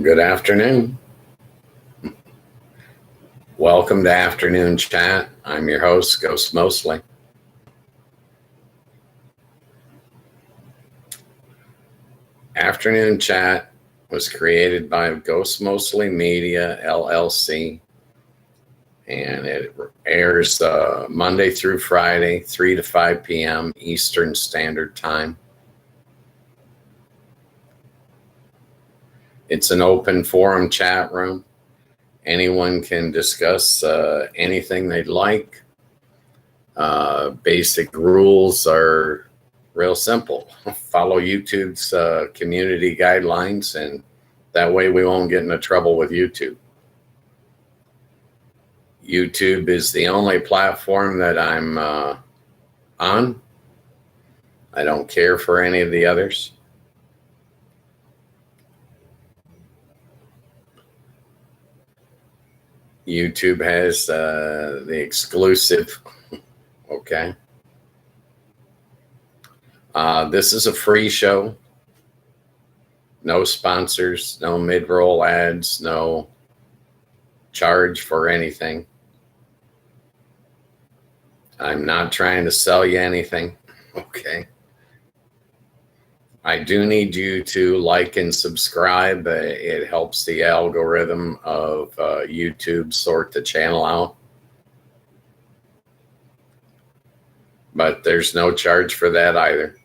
Good afternoon. Welcome to Afternoon Chat. I'm your host, Ghost Mostly. Afternoon Chat was created by Ghost Mostly Media, LLC, and it airs Monday through Friday, 3 to 5 p.m. Eastern Standard Time. It's an open forum chat room. Anyone can discuss anything they'd like. Basic rules are real simple. Follow YouTube's community guidelines, and that way we won't get into trouble with YouTube. YouTube is the only platform that I'm on. I don't care for any of the others. YouTube has the exclusive. Okay. This is a free show. No sponsors, no mid-roll ads, no charge for anything. I'm not trying to sell you anything. Okay. I do need you to like and subscribe. It helps the algorithm of YouTube sort the channel out. But there's no charge for that either.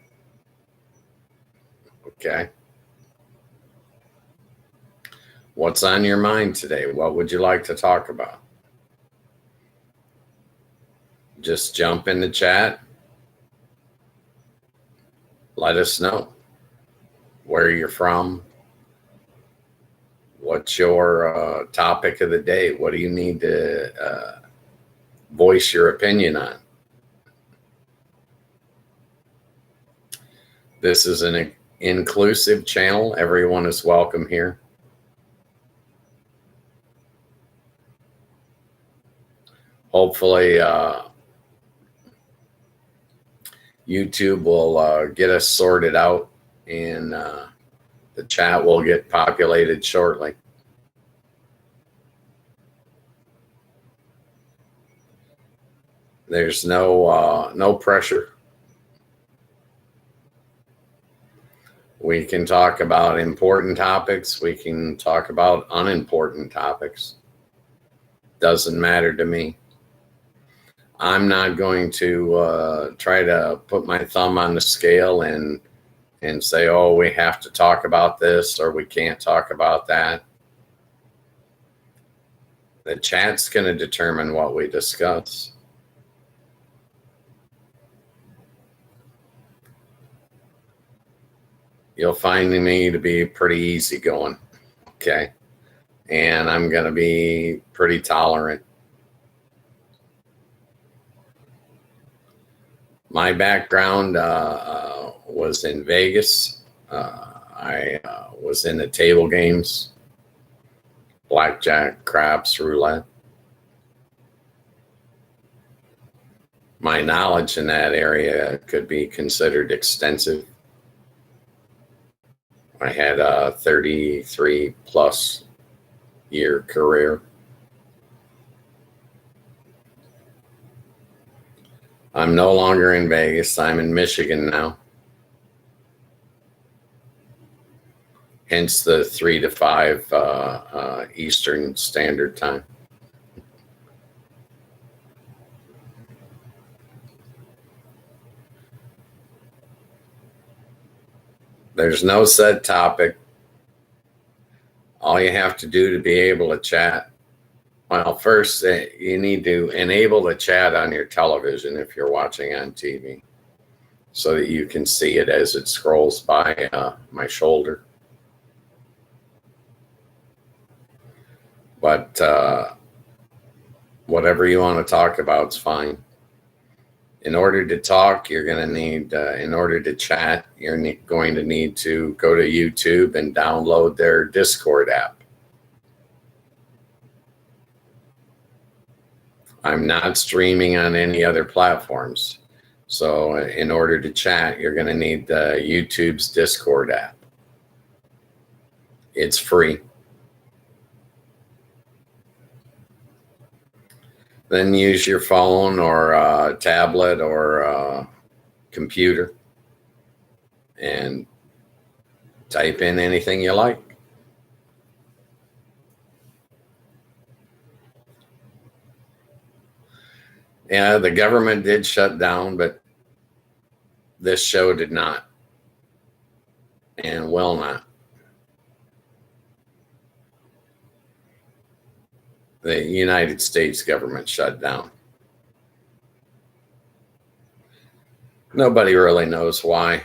Okay. What's on your mind today? What would you like to talk about? Just jump in the chat. Let us know where you're from. What's your topic of the day? What do you need to voice your opinion on? This is an inclusive channel. Everyone is welcome here. Hopefully, YouTube will get us sorted out, and the chat will get populated shortly. There's no pressure. We can talk about important topics. We can talk about unimportant topics. Doesn't matter to me. I'm not going to try to put my thumb on the scale and say, oh, we have to talk about this or we can't talk about that. The chat's going to determine what we discuss. You'll find me to be pretty easygoing, okay? And I'm going to be pretty tolerant. My background was in Vegas. I was in the table games, blackjack, craps, roulette. My knowledge in that area could be considered extensive. I had a 33 plus year career. I'm no longer in Vegas. I'm in Michigan now. Hence the 3 to 5 Eastern Standard Time. There's no set topic. All you have to do to be able to chat. Well, first, you need to enable the chat on your television if you're watching on TV so that you can see it as it scrolls by my shoulder. But whatever you want to talk about is fine. In order to talk, you're going to need, in order to chat, you're going to need to go to YouTube and download their Discord app. I'm not streaming on any other platforms. So in order to chat, you're going to need YouTube's Discord app. It's free. Then use your phone or tablet or computer and type in anything you like. Yeah, the government did shut down, but this show did not and will not. The United States government shut down. Nobody really knows why.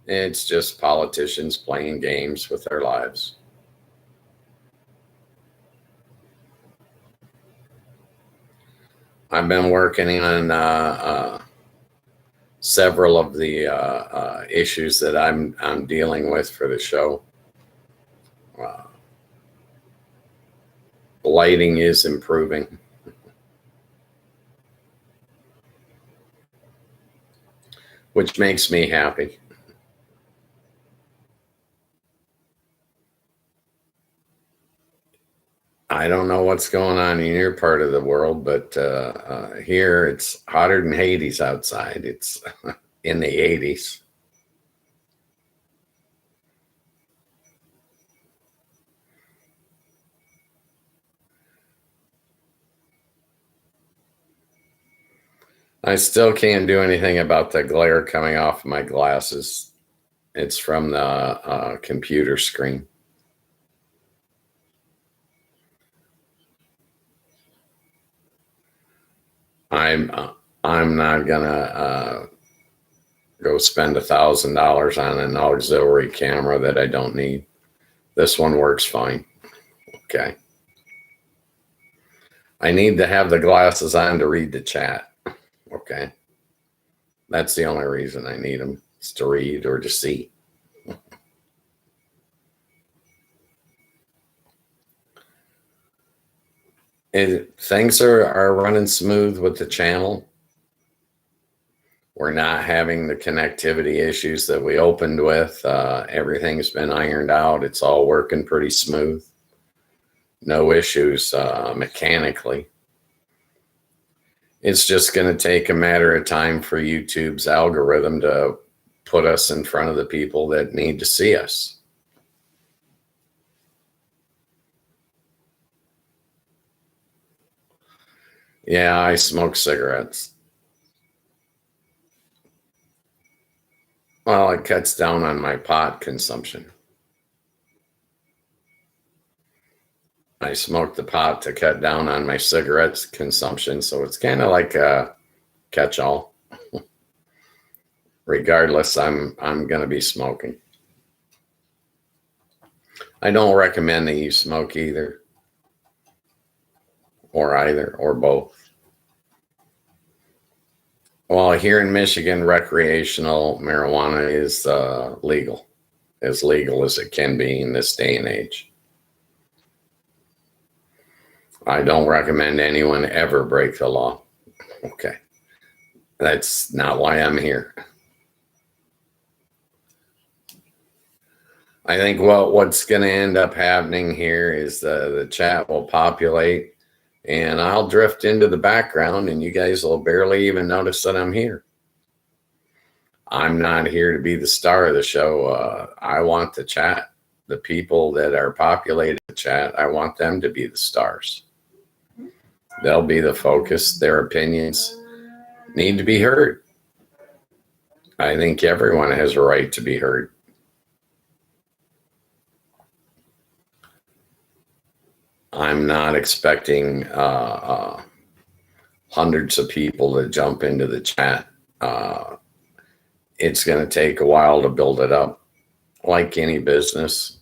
It's just politicians playing games with their lives. I've been working on several of the issues that I'm dealing with for the show. Lighting is improving. Which makes me happy. I don't know what's going on in your part of the world, but here it's hotter than Hades outside. It's in the 80s. I still can't do anything about the glare coming off my glasses. It's from the computer screen. I'm not gonna go spend $1,000 on an auxiliary camera that I don't need. This one works fine. Okay. I need to have the glasses on to read the chat. Okay. That's the only reason I need them. It's to read or to see. Things are running smooth with the channel. We're not having the connectivity issues that we opened with. Everything's been ironed out. It's all working pretty smooth. No issues mechanically. It's just going to take a matter of time for YouTube's algorithm to put us in front of the people that need to see us. Yeah, I smoke cigarettes. Well, it cuts down on my pot consumption. I smoke the pot to cut down on my cigarettes consumption, so it's kind of like a catch-all. Regardless, I'm going to be smoking. I don't recommend that you smoke either, or both. Well, here in Michigan, recreational marijuana is legal as it can be in this day and age. I don't recommend anyone ever break the law. Okay. That's not why I'm here. I think what's going to end up happening here is the chat will populate and I'll drift into the background and you guys will barely even notice that I'm here. I'm not here to be the star of the show. I want the chat. The people that are populating the chat, I want them to be the stars. They'll be the focus. Their opinions need to be heard. I think everyone has a right to be heard. I'm not expecting hundreds of people to jump into the chat. It's going to take a while to build it up, like any business.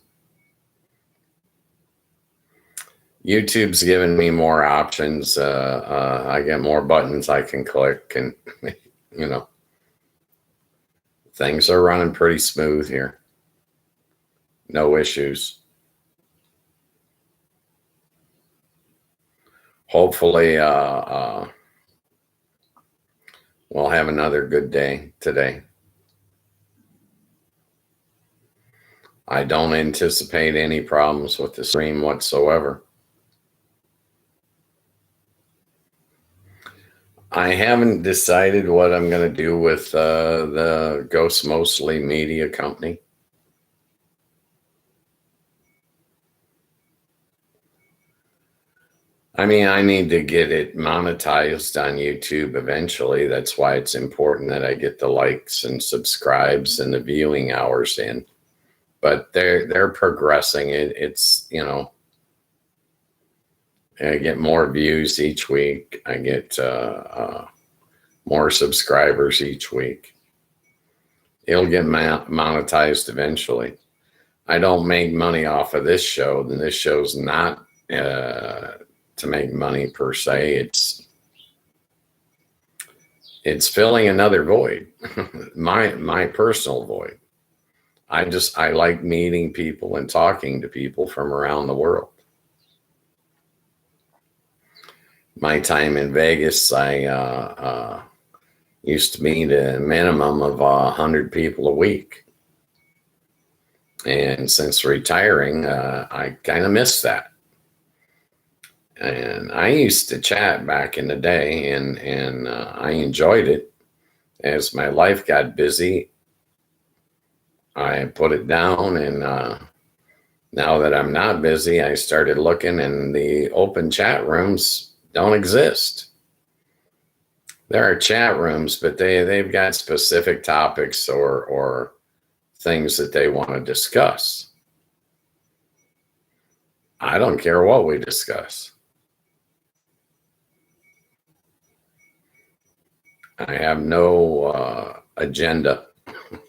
YouTube's given me more options. I get more buttons I can click, and you know, things are running pretty smooth here. No issues. Hopefully, we'll have another good day today. I don't anticipate any problems with the stream whatsoever. I haven't decided what I'm going to do with the Ghost Mostly Media Company. I mean, I need to get it monetized on YouTube eventually. That's why it's important that I get the likes and subscribes and the viewing hours in. But they're progressing. It's, you know, I get more views each week. I get more subscribers each week. It'll get monetized eventually. I don't make money off of this show, and this show's not to make money per se. It's filling another void, my personal void. I like meeting people and talking to people from around the world. My time in Vegas, I used to meet a minimum of 100 people a week. And since retiring, I kind of missed that. And I used to chat back in the day, and I enjoyed it. As my life got busy, I put it down, and now that I'm not busy, I started looking, and the open chat rooms don't exist. There are chat rooms, but they've got specific topics or things that they want to discuss. I don't care what we discuss. I have no agenda,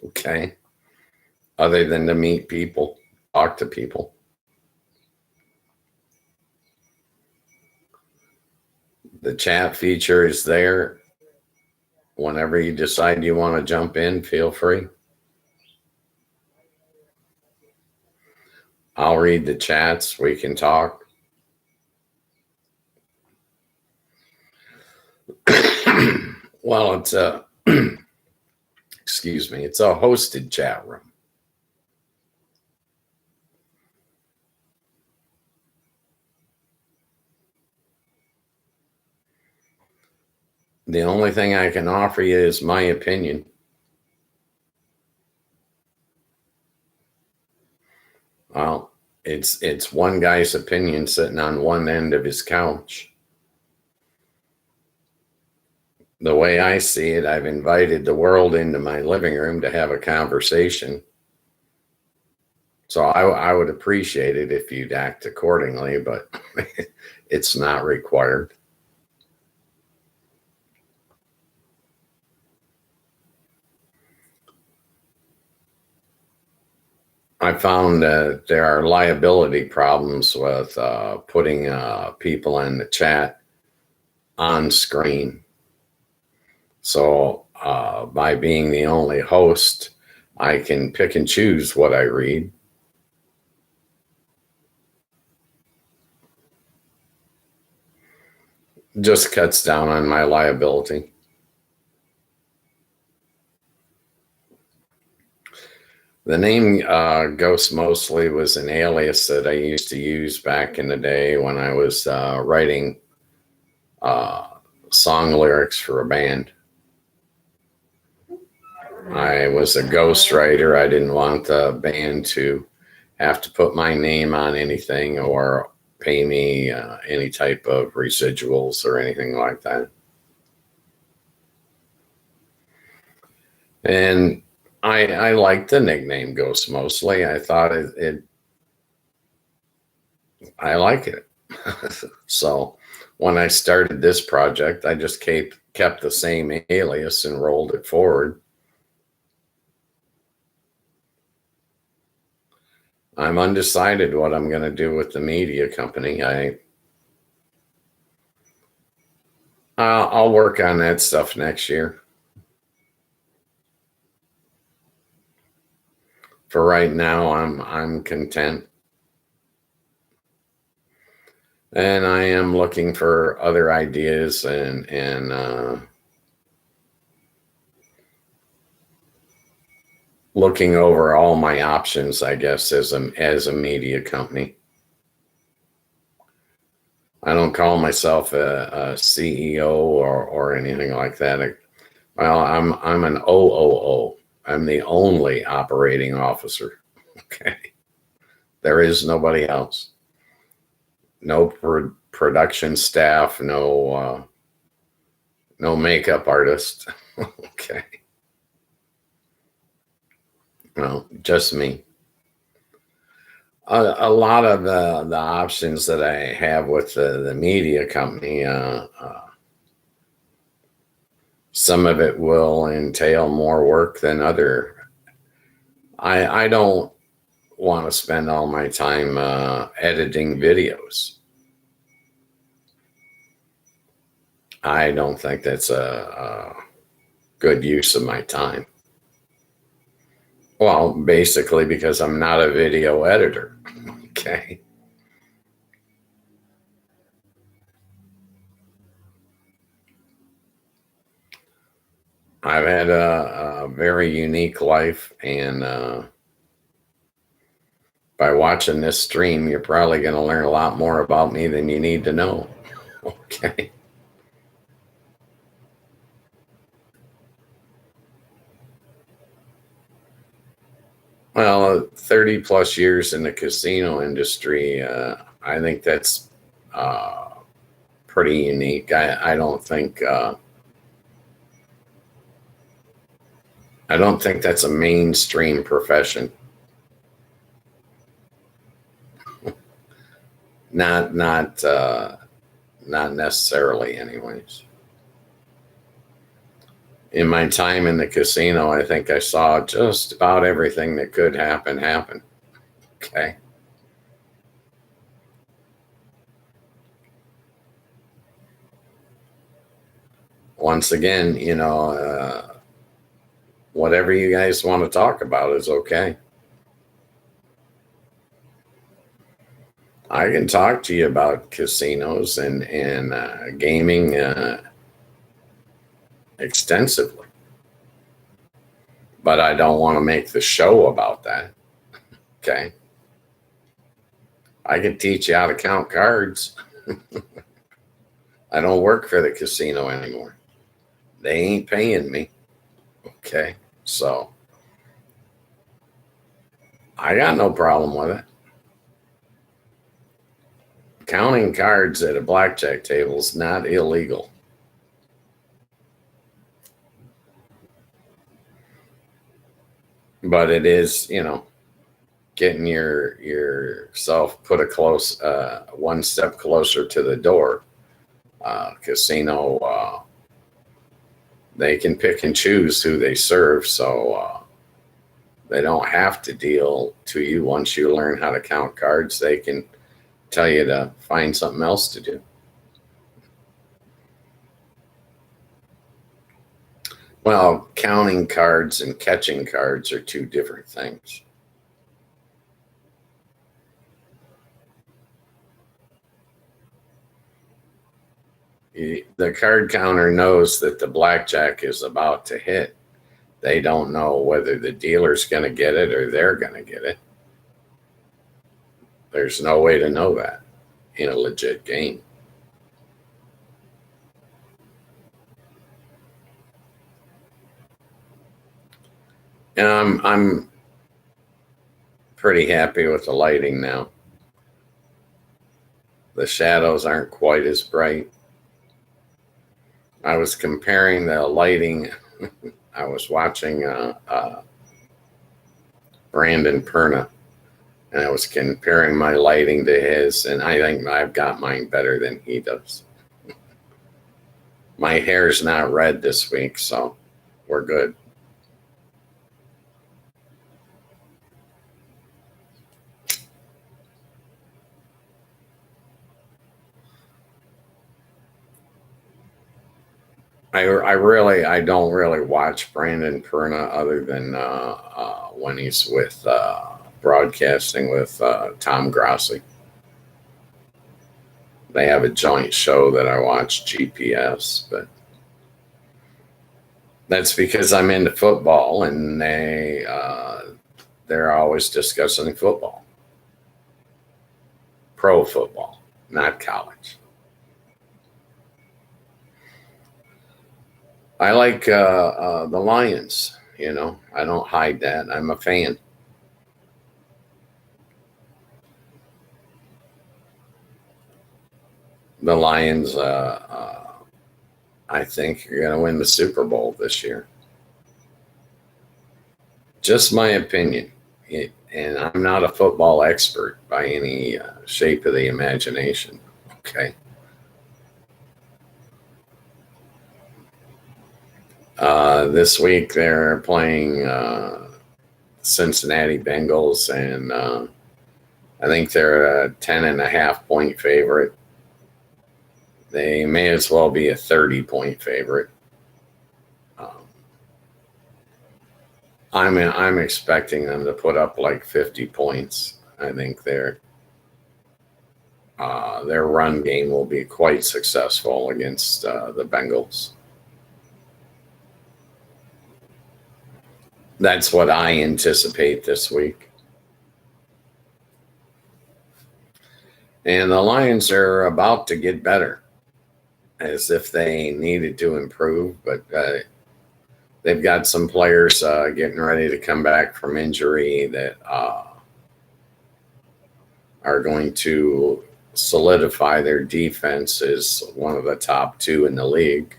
okay, other than to meet people, talk to people. The chat feature is there. Whenever you decide you want to jump in, feel free. I'll read the chats. We can talk. Well, it's a, excuse me, it's a hosted chat room. The only thing I can offer you is my opinion. Well, it's one guy's opinion sitting on one end of his couch. The way I see it, I've invited the world into my living room to have a conversation. So I would appreciate it if you'd act accordingly, but it's not required. I found that there are liability problems with putting people in the chat on screen. So by being the only host, I can pick and choose what I read. Just cuts down on my liability. The name Ghost Mostly was an alias that I used to use back in the day when I was writing song lyrics for a band. I was a ghostwriter. I didn't want the band to have to put my name on anything or pay me any type of residuals or anything like that. And I liked the nickname Ghost Mostly. I thought I like it. So when I started this project, I just kept the same alias and rolled it forward. I'm undecided what I'm going to do with the media company. I'll work on that stuff next year. For right now, I'm content. And I am looking for other ideas and looking over all my options, I guess, as a media company. I don't call myself a CEO or anything like that. Well, I'm an OOO. I'm the only operating officer. Okay. There is nobody else. No production staff, no makeup artist. Okay. No, just me. A lot of the options that I have with the media company, some of it will entail more work than other. I don't want to spend all my time editing videos. I don't think that's a good use of my time. Well, basically because I'm not a video editor. Okay. I've had a very unique life, and by watching this stream, you're probably going to learn a lot more about me than you need to know. Okay. Well, 30 plus years in the casino industry, I think that's pretty unique. I don't think that's a mainstream profession. Not necessarily, anyways. In my time in the casino, I think I saw just about everything that could happen. Okay. Once again, whatever you guys want to talk about is okay. I can talk to you about casinos and gaming extensively, but I don't want to make the show about that. Okay. I can teach you how to count cards. I don't work for the casino anymore. They ain't paying me. Okay. So I got no problem with it. Counting cards at a blackjack table is not illegal. But it is, getting yourself put one step closer to the door. Casino, they can pick and choose who they serve, so they don't have to deal to you. Once you learn how to count cards, they can tell you to find something else to do. Well, counting cards and catching cards are two different things. The card counter knows that the blackjack is about to hit. They don't know whether the dealer's going to get it or they're going to get it. There's no way to know that in a legit game. And I'm pretty happy with the lighting now. The shadows aren't quite as bright. I was comparing the lighting. I was watching Brandon Perna, and I was comparing my lighting to his, and I think I've got mine better than he does. My hair's not red this week, so we're good. I don't really watch Brandon Perna other than when he's with broadcasting with Tom Grossi. They have a joint show that I watch, GPS, but that's because I'm into football, and they're always discussing football, pro football, not college. I like the Lions. You know, I don't hide that. I'm a fan. The Lions, I think, are going to win the Super Bowl this year. Just my opinion. And I'm not a football expert by any shape of the imagination. Okay. This week they're playing Cincinnati Bengals, and I think they're a 10.5-point favorite. They may as well be a 30-point favorite. I'm expecting them to put up like 50 points. I think their run game will be quite successful against the Bengals. That's what I anticipate this week. And the Lions are about to get better, as if they needed to improve, but they've got some players getting ready to come back from injury that are going to solidify their defense as one of the top 2 in the league.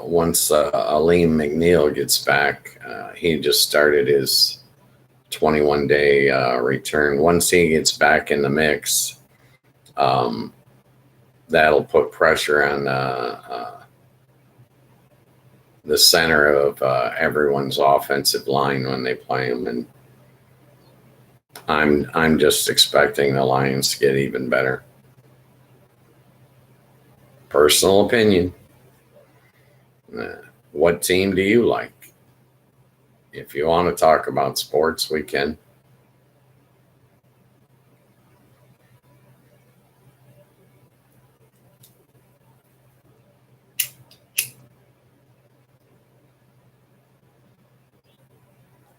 Once Aleem McNeil gets back, he just started his 21-day return. Once he gets back in the mix, that'll put pressure on the center of everyone's offensive line when they play him, and I'm just expecting the Lions to get even better. Personal opinion. What team do you like? If you want to talk about sports, we can.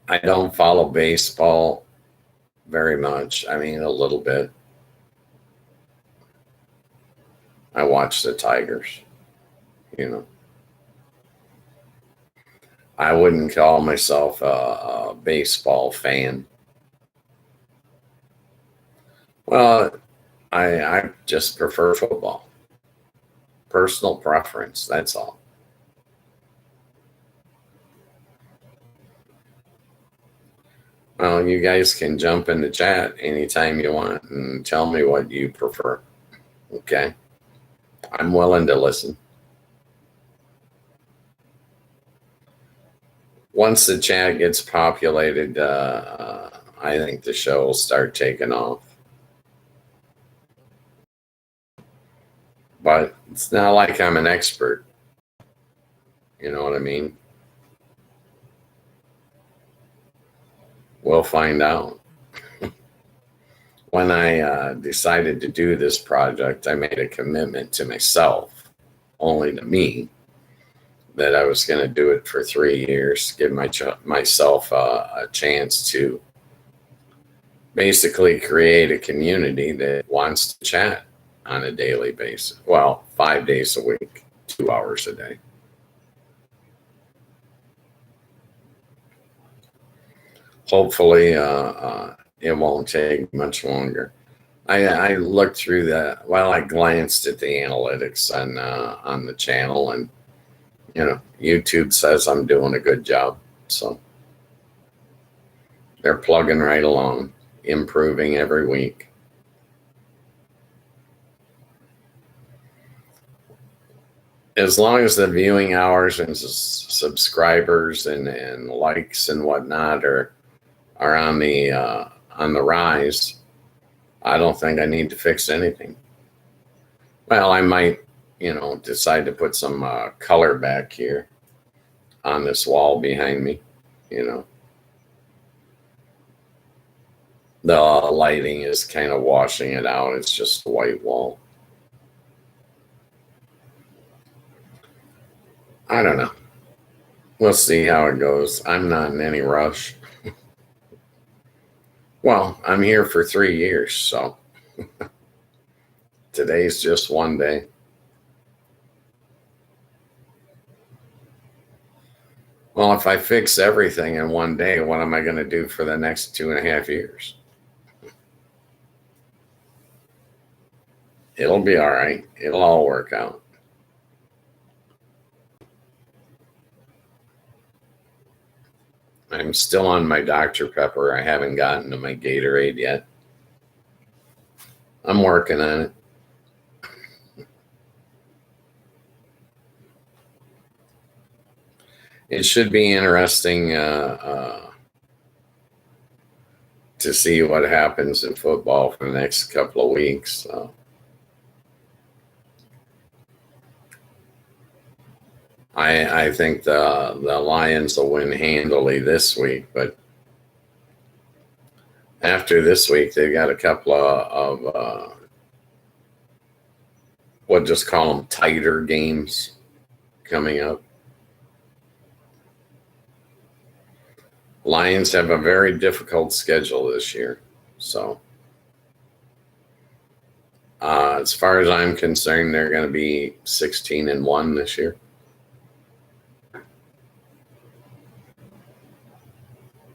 I don't follow baseball very much. I mean, a little bit. I watch the Tigers, you know. I wouldn't call myself a baseball fan. Well, I just prefer football. Personal preference, that's all. Well, you guys can jump in the chat anytime you want and tell me what you prefer. Okay? I'm willing to listen. Once the chat gets populated, I think the show will start taking off. But it's not like I'm an expert. You know what I mean? We'll find out. When I decided to do this project, I made a commitment to myself, only to me, that I was going to do it for 3 years, give myself a chance to basically create a community that wants to chat on a daily basis. Well, 5 days a week, 2 hours a day. Hopefully, it won't take much longer. I looked through that. Well, I glanced at the analytics on the channel, and you know, YouTube says I'm doing a good job. So they're plugging right along, improving every week. As long as the viewing hours and subscribers and likes and whatnot are on the rise, I don't think I need to fix anything. Well, I might, decide to put some color back here on this wall behind me, The lighting is kind of washing it out. It's just a white wall. I don't know. We'll see how it goes. I'm not in any rush. Well, I'm here for 3 years, so to today's just one day. Well, if I fix everything in one day, what am I going to do for the next 2.5 years? It'll be all right. It'll all work out. I'm still on my Dr. Pepper. I haven't gotten to my Gatorade yet. I'm working on it. It should be interesting to see what happens in football for the next couple of weeks. I think the Lions will win handily this week, but after this week, they've got a couple of we'll just call them tighter games coming up. Lions have a very difficult schedule this year. So as far as I'm concerned, they're going to be 16-1 this year.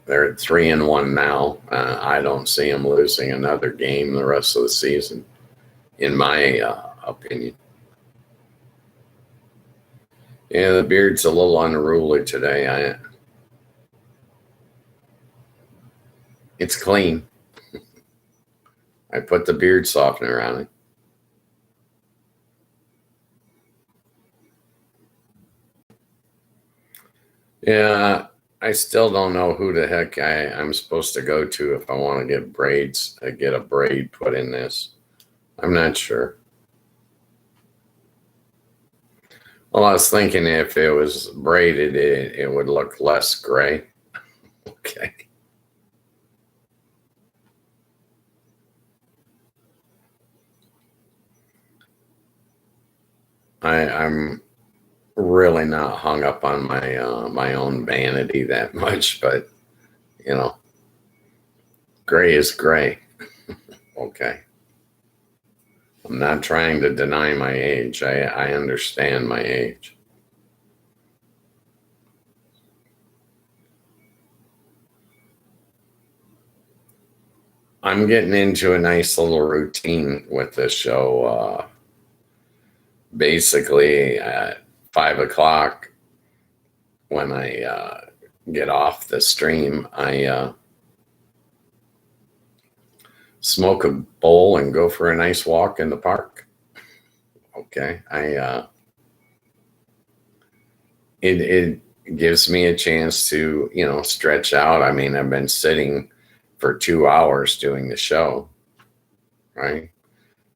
They're at 3-1 now. I don't see them losing another game the rest of the season, in my opinion. Yeah, the beard's a little unruly today. It's clean. I put the beard softener on it. Yeah, I still don't know who the heck I'm supposed to go to if I want to get braids, get a braid put in this. I'm not sure. Well, I was thinking if it was braided, it would look less gray. Okay. I'm really not hung up on my own vanity that much, but you know, gray is gray. Okay. I'm not trying to deny my age. I understand my age. I'm getting into a nice little routine with this show. Basically, at 5 o'clock, when I get off the stream, I smoke a bowl and go for a nice walk in the park. Okay, it gives me a chance to stretch out. I mean, I've been sitting for 2 hours doing the show, right?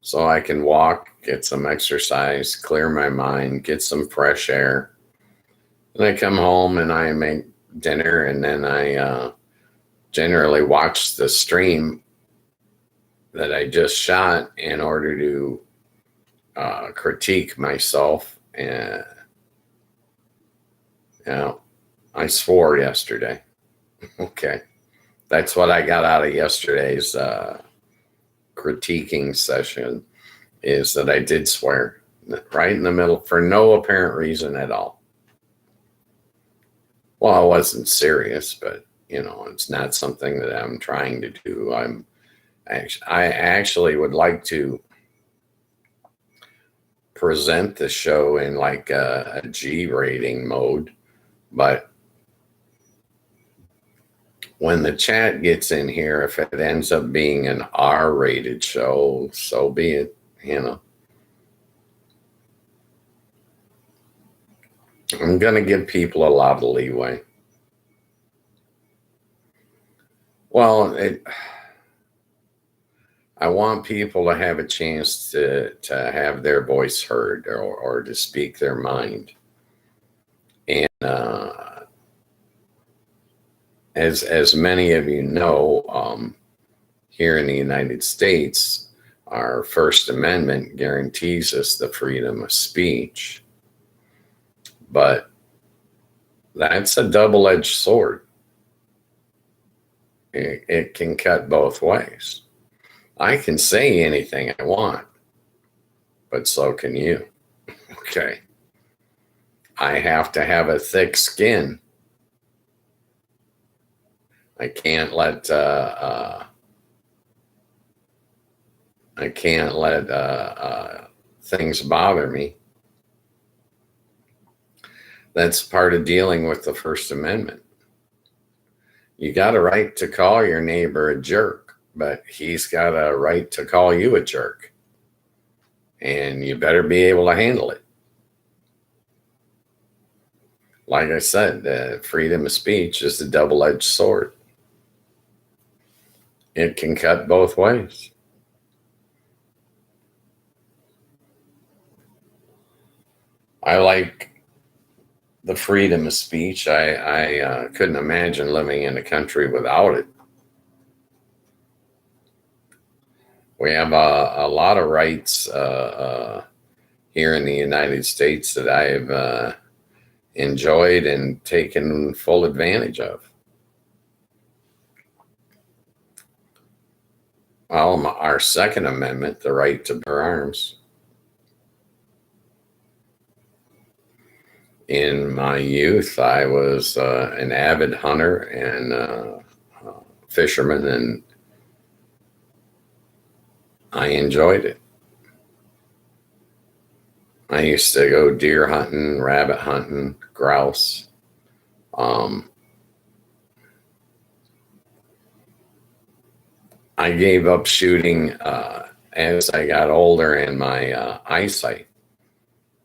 So I can walk, get some exercise, clear my mind, get some fresh air. And I come home and I make dinner, and then I generally watch the stream that I just shot in order to critique myself. And I swore yesterday. Okay. That's what I got out of yesterday's critiquing session, is that I did swear right in the middle for no apparent reason at all. Well, I wasn't serious, but it's not something that I'm trying to do. I actually would like to present the show in like a G rating mode, but when the chat gets in here, if it ends up being an R-rated show, so be it. I'm going to give people a lot of leeway. Well, I want people to have a chance to have their voice heard or to speak their mind. And as many of you know, here in the United States, our First Amendment guarantees us the freedom of speech. But that's a double-edged sword. It can cut both ways. I can say anything I want, but so can you. Okay. I have to have a thick skin. I can't let things bother me. That's part of dealing with the First Amendment. You got a right to call your neighbor a jerk, but he's got a right to call you a jerk. And you better be able to handle it. Like I said, freedom of speech is a double-edged sword. It can cut both ways. I like the freedom of speech. I couldn't imagine living in a country without it. We have a lot of rights here in the United States that I've enjoyed and taken full advantage of. Well, our Second Amendment, the right to bear arms. In my youth, I was an avid hunter and fisherman, and I enjoyed it. I used to go deer hunting, rabbit hunting, grouse. I gave up shooting as I got older and my eyesight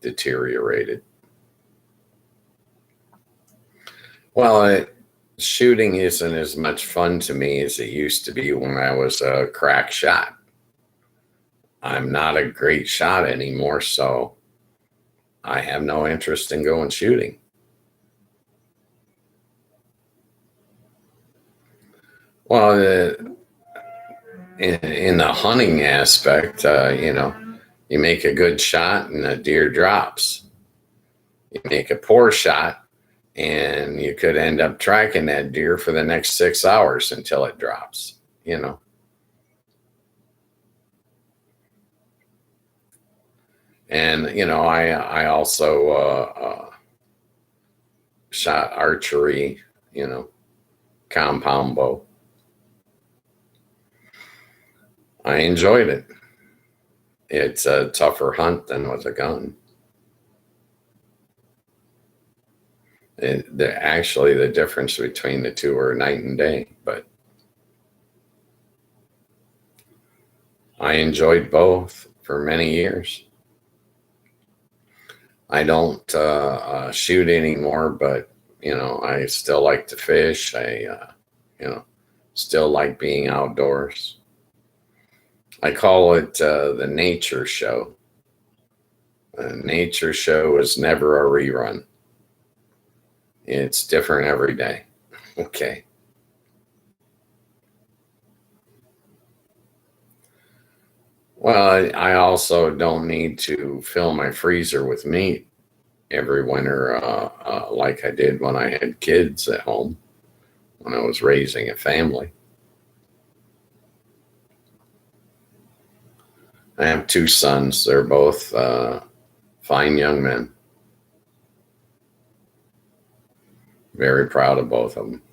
deteriorated. Well, shooting isn't as much fun to me as it used to be when I was a crack shot. I'm not a great shot anymore, so I have no interest in going shooting. Well, in the hunting aspect, you make a good shot and a deer drops. You make a poor shot and you could end up tracking that deer for the next 6 hours until it drops, And, I also shot archery, compound bow. I enjoyed it. It's a tougher hunt than with a gun. Actually, the difference between the two are night and day, but I enjoyed both for many years. I don't shoot anymore, but I still like to fish. I still like being outdoors. I call it the nature show. The nature show is never a rerun. It's different every day. Okay. Well, I also don't need to fill my freezer with meat every winter like I did when I had kids at home, when I was raising a family. I have 2 sons. They're both fine young men. Very proud of both of them.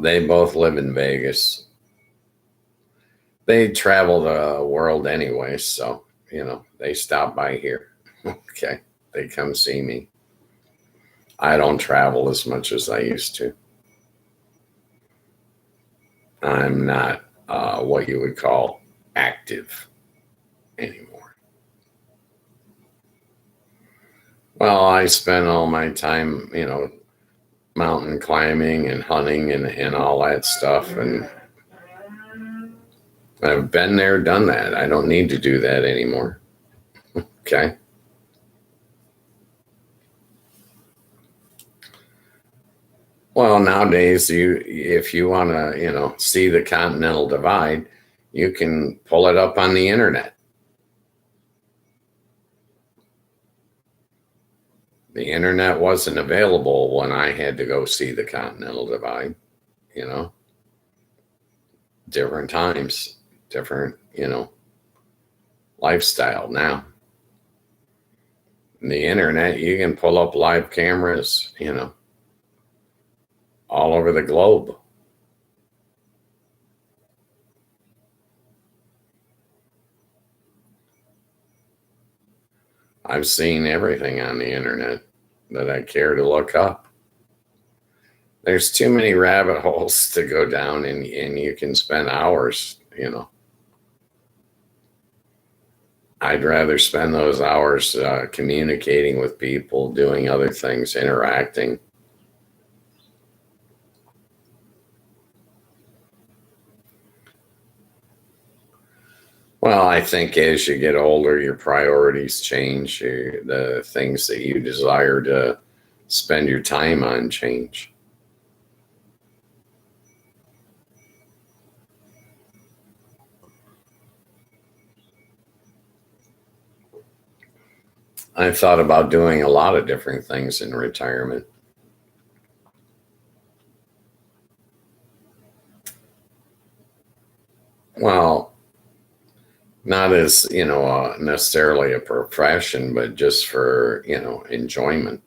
They both live in Vegas. They travel the world anyway, so, they stop by here. Okay. They come see me. I don't travel as much as I used to. I'm not what you would call active anymore. Well, I spend all my time, mountain climbing and hunting and all that stuff. And I've been there, done that. I don't need to do that anymore. Okay. Well, nowadays, if you want to, see the Continental Divide, you can pull it up on the internet. The internet wasn't available when I had to go see the Continental Divide, different times, different, lifestyle now. The internet, you can pull up live cameras, all over the globe. I've seen everything on the internet that I care to look up. There's too many rabbit holes to go down, and you can spend hours, I'd rather spend those hours communicating with people, doing other things, interacting. Well, I think as you get older, your priorities change. The things that you desire to spend your time on change. I thought about doing a lot of different things in retirement. Well, not as, necessarily a profession, but just for, enjoyment.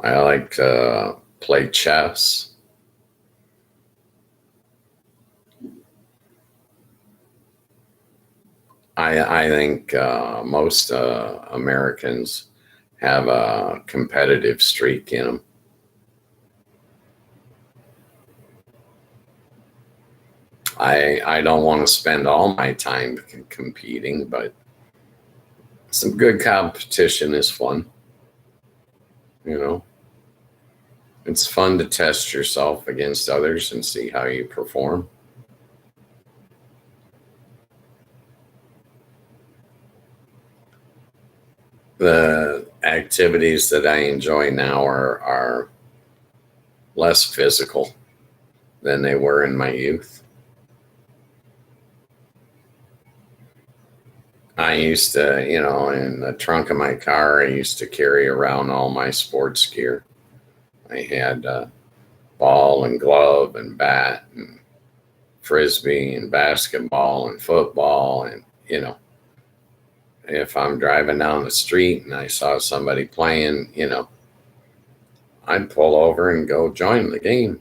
I like to play chess. I think most Americans have a competitive streak in them. I don't want to spend all my time competing, but some good competition is fun. It's fun to test yourself against others and see how you perform. The activities that I enjoy now are less physical than they were in my youth. I used to, in the trunk of my car, I used to carry around all my sports gear. I had ball and glove and bat and frisbee and basketball and football. And, if I'm driving down the street and I saw somebody playing, I'd pull over and go join the game.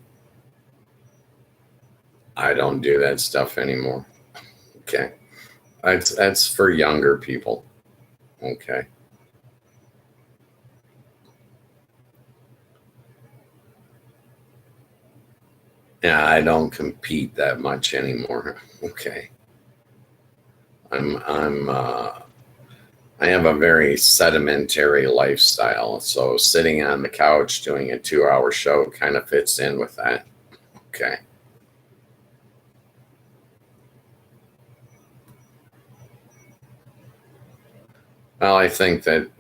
I don't do that stuff anymore. Okay. That's for younger people. Okay. Yeah, I don't compete that much anymore. Okay. I have a very sedimentary lifestyle, so sitting on the couch doing a 2-hour show kind of fits in with that. Okay. Well, I think that,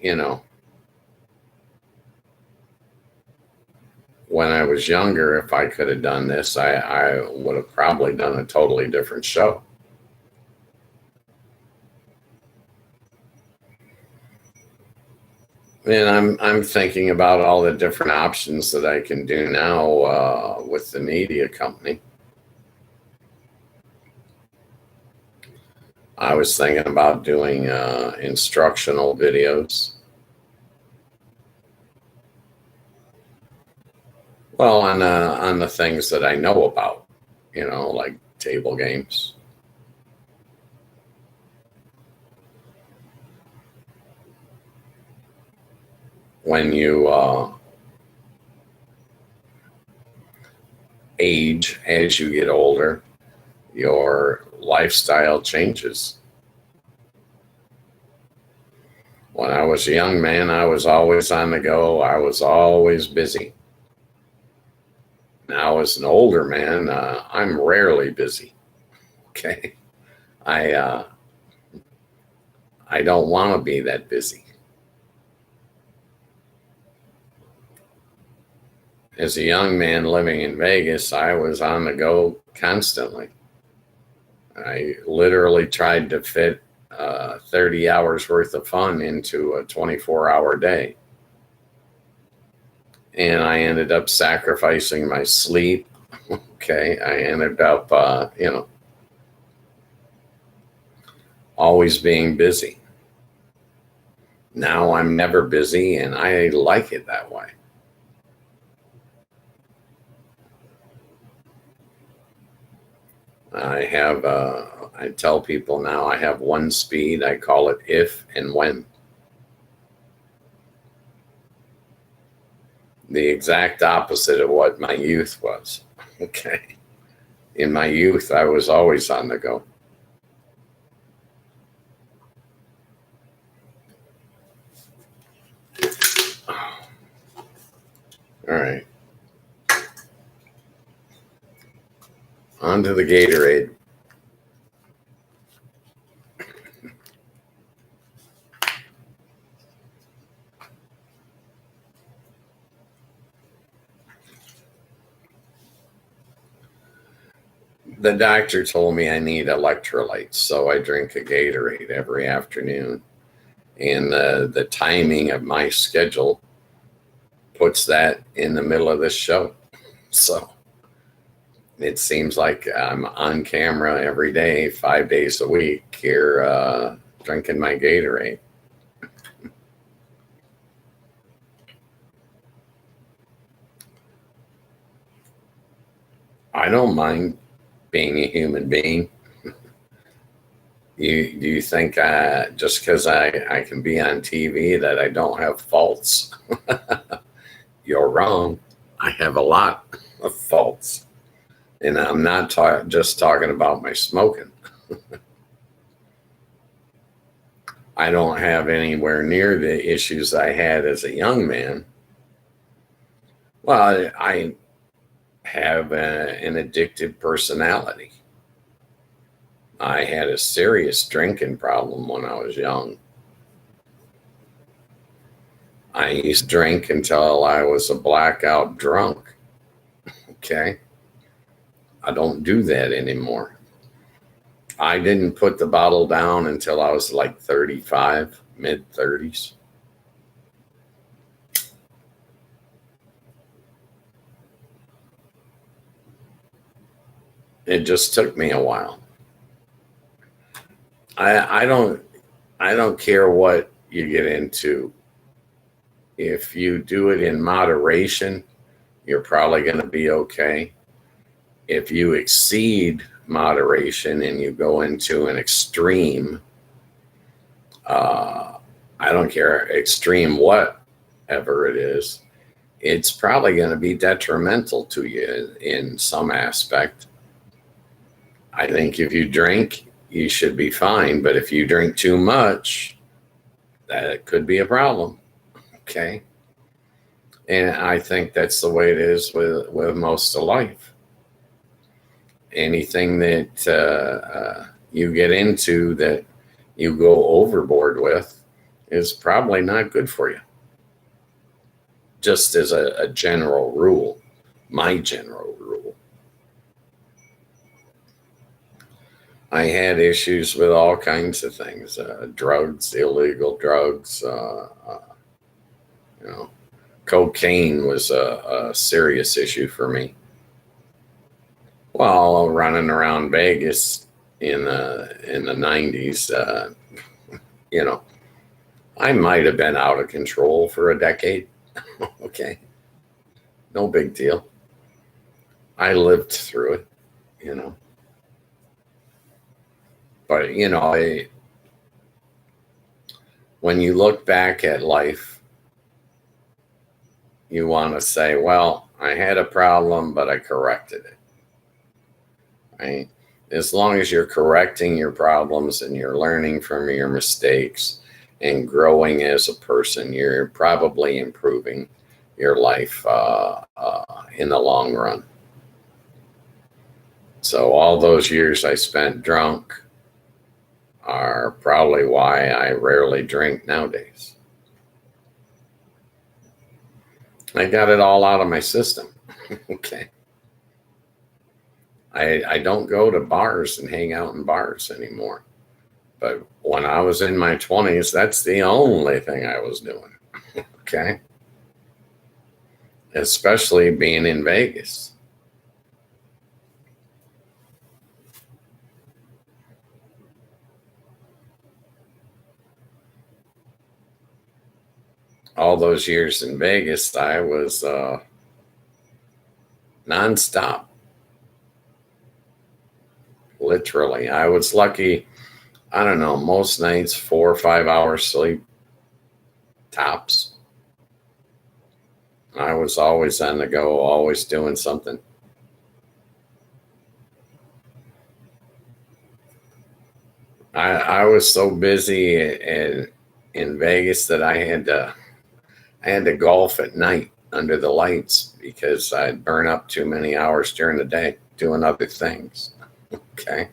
when I was younger, if I could have done this, I would have probably done a totally different show. And I'm thinking about all the different options that I can do now with the media company. I was thinking about doing instructional videos. Well, on the things that I know about, like table games. When you age, as you get older, your lifestyle changes. When I was a young man, I was always on the go. I was always busy. Now, as an older man, I'm rarely busy. Okay. I don't want to be that busy. As a young man living in Vegas, I was on the go constantly. I literally tried to fit 30 hours worth of fun into a 24-hour day. And I ended up sacrificing my sleep, Okay, I ended up, always being busy. Now I'm never busy, and I like it that way. I tell people now I have one speed. I call it if and when. The exact opposite of what my youth was. Okay. In my youth, I was always on the go. All right. On to the Gatorade. The doctor told me I need electrolytes, so I drink a Gatorade every afternoon. And the timing of my schedule puts that in the middle of this show. So it seems like I'm on camera every day, 5 days a week here, drinking my Gatorade. I don't mind being a human being. Do you think just because I can be on TV that I don't have faults? You're wrong. I have a lot of faults. And I'm not just talking about my smoking. I don't have anywhere near the issues I had as a young man. Well, I have an addictive personality. I had a serious drinking problem when I was young. I used to drink until I was a blackout drunk. Okay. I don't do that anymore. I didn't put the bottle down until I was like 35, mid 30s. It just took me a while. I don't care what you get into. If you do it in moderation, you're probably going to be okay. If you exceed moderation and you go into an extreme, I don't care, extreme whatever it is, it's probably going to be detrimental to you in some aspect. I think if you drink, you should be fine. But if you drink too much, that could be a problem. Okay. And I think that's the way it is with most of life. Anything that you get into that you go overboard with is probably not good for you. Just as a general rule, my general rule. I had issues with all kinds of things, drugs, illegal drugs, cocaine was a serious issue for me. Well, running around Vegas in the 90s, I might have been out of control for a decade. Okay. No big deal. I lived through it, But, when you look back at life, you want to say, well, I had a problem, but I corrected it. Right? As long as you're correcting your problems and you're learning from your mistakes and growing as a person, you're probably improving your life in the long run. So all those years I spent drunk are probably why I rarely drink nowadays. I got it all out of my system. Okay. I don't go to bars and hang out in bars anymore. But when I was in my 20s, that's the only thing I was doing. Okay. Especially being in Vegas. all those years in Vegas, I was nonstop. Literally, I was lucky. I don't know, most nights 4 or 5 hours sleep tops. I was always on the go, always doing something. I was so busy in Vegas that I had to golf at night under the lights because I'd burn up too many hours during the day doing other things. Okay.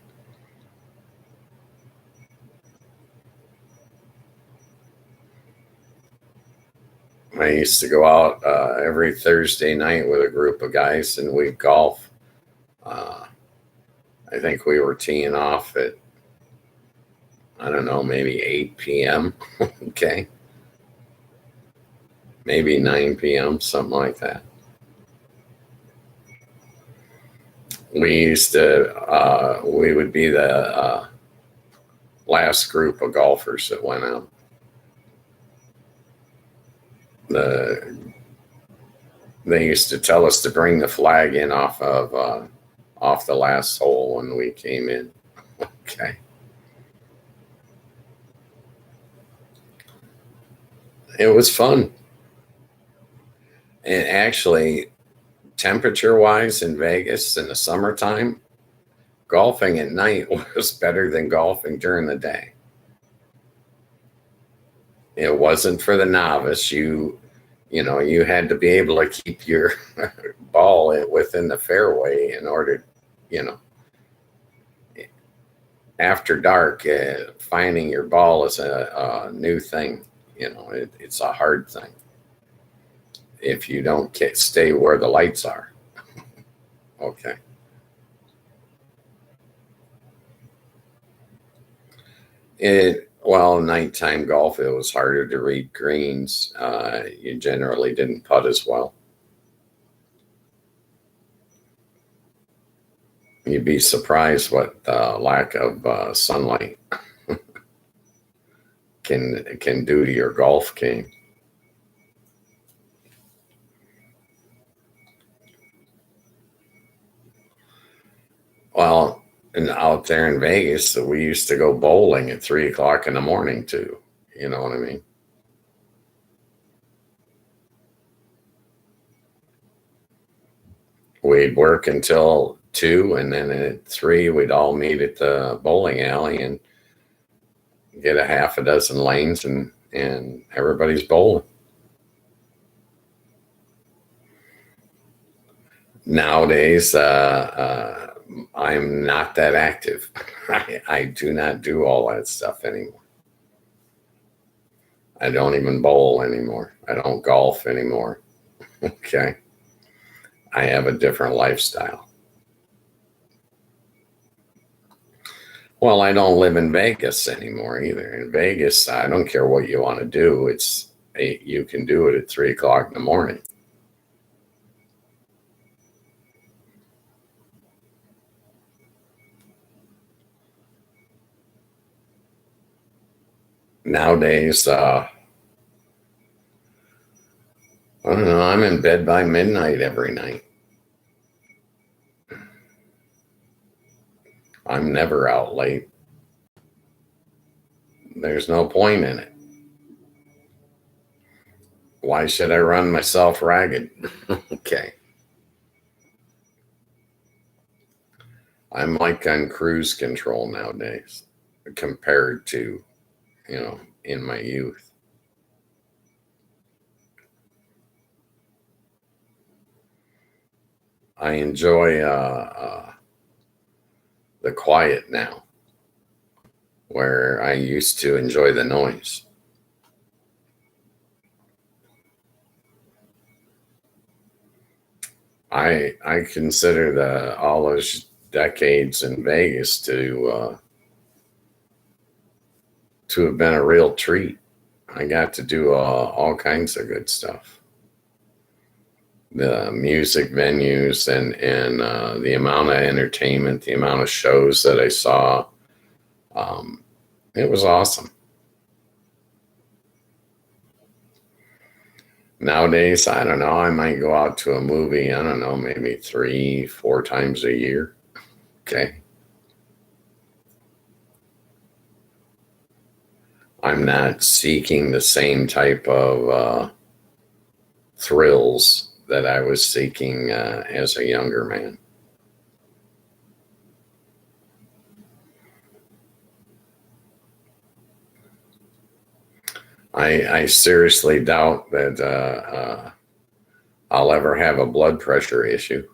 I used to go out every Thursday night with a group of guys and we'd golf. Uh, I think we were teeing off at, I don't know, maybe 8 p.m. Okay. Maybe 9 p.m., something like that. We would be the last group of golfers that went out. They used to tell us to bring the flag in off the last hole when we came in. Okay. It was fun. And actually, temperature wise in Vegas in the summertime, golfing at night was better than golfing during the day. It wasn't for the novice. You had to be able to keep your ball within the fairway in order, you know, after dark, finding your ball is a new thing. It's a hard thing if you don't stay where the lights are. Okay. Well, nighttime golf, it was harder to read greens. You generally didn't putt as well. You'd be surprised what the lack of sunlight can do to your golf game. Well, and out there in Vegas, we used to go bowling at 3 o'clock in the morning too. You know what I mean? We'd work until 2, and then at 3, we'd all meet at the bowling alley and get a half a dozen lanes, and everybody's bowling. Nowadays, I'm not that active. I do not do all that stuff anymore. I don't even bowl anymore. I don't golf anymore. Okay. I have a different lifestyle. Well, I don't live in Vegas anymore either. In Vegas, I don't care what you want to do. You can do it at 3 o'clock in the morning. Nowadays, I don't know. I'm in bed by midnight every night. I'm never out late. There's no point in it. Why should I run myself ragged? Okay. I'm like on cruise control nowadays compared to, in my youth. I enjoy the quiet now, where I used to enjoy the noise. I consider all those decades in Vegas to have been a real treat. I got to do all kinds of good stuff. The music venues and the amount of entertainment, the amount of shows that I saw, it was awesome. Nowadays, I don't know. I might go out to a movie, I don't know, maybe 3, 4 times a year. Okay. I'm not seeking the same type of thrills that I was seeking as a younger man. I seriously doubt that I'll ever have a blood pressure issue.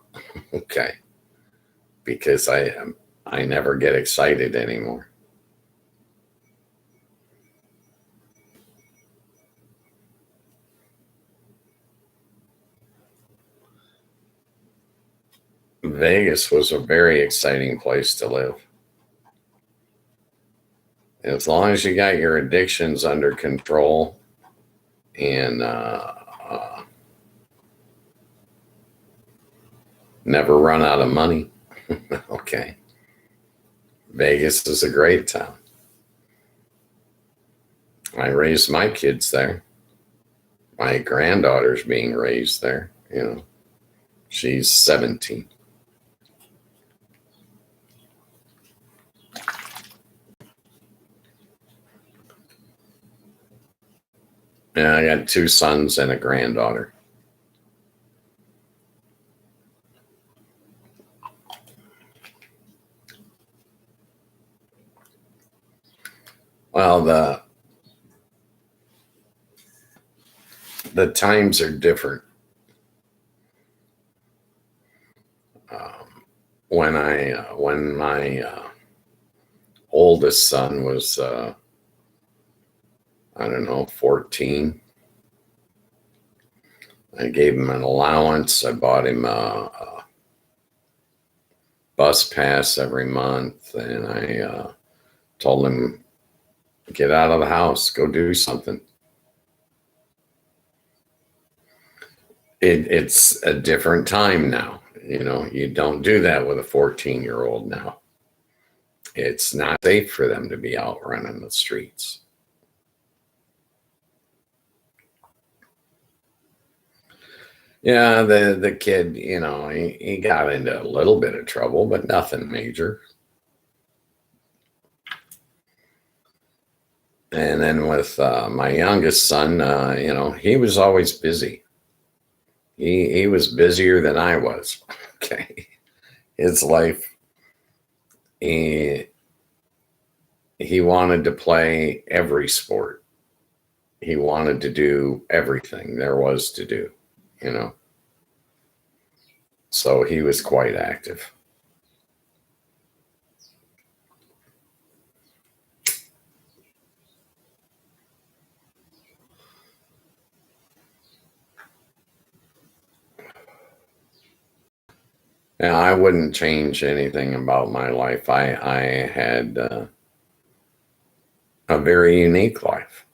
Okay. Because I never get excited anymore. Vegas was a very exciting place to live. As long as you got your addictions under control and never run out of money. Okay. Vegas is a great town. I raised my kids there. My granddaughter's being raised there. She's 17. And I got 2 sons and a granddaughter. Well, the times are different. When my oldest son was I don't know, 14, I gave him an allowance. I bought him a bus pass every month, and I told him, get out of the house, go do something. It's a different time now. You don't do that with a 14-year-old now. It's not safe for them to be out running the streets. Yeah, the kid, he got into a little bit of trouble, but nothing major. And then with my youngest son, he was always busy. He was busier than I was. Okay. His life, he wanted to play every sport. He wanted to do everything there was to do, So he was quite active. Now, I wouldn't change anything about my life. I had a very unique life.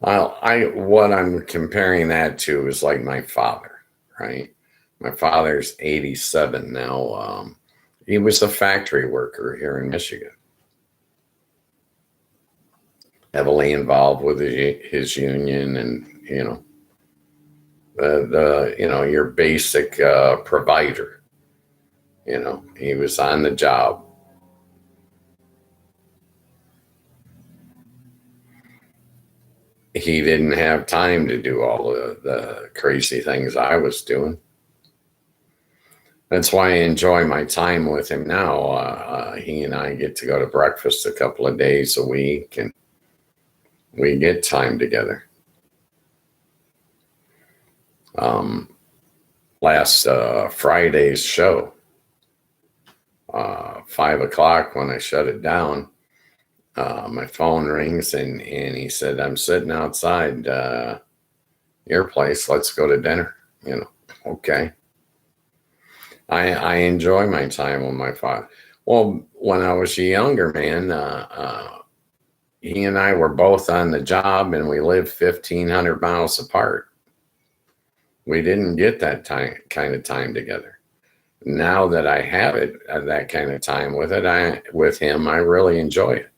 What I'm comparing that to is like my father, right? My father's 87 now. He was a factory worker here in Michigan, heavily involved with his union, and your basic provider. He was on the job. He didn't have time to do all the crazy things I was doing. That's why I enjoy my time with him now. He and I get to go to breakfast a couple of days a week, and we get time together. Last Friday's show, 5 o'clock, when I shut it down, my phone rings, and he said, I'm sitting outside your place. Let's go to dinner. Okay. I enjoy my time with my father. Well, when I was a younger man, he and I were both on the job, and we lived 1,500 miles apart. We didn't get that kind of time together. Now that I have it, that kind of time with him, I really enjoy it.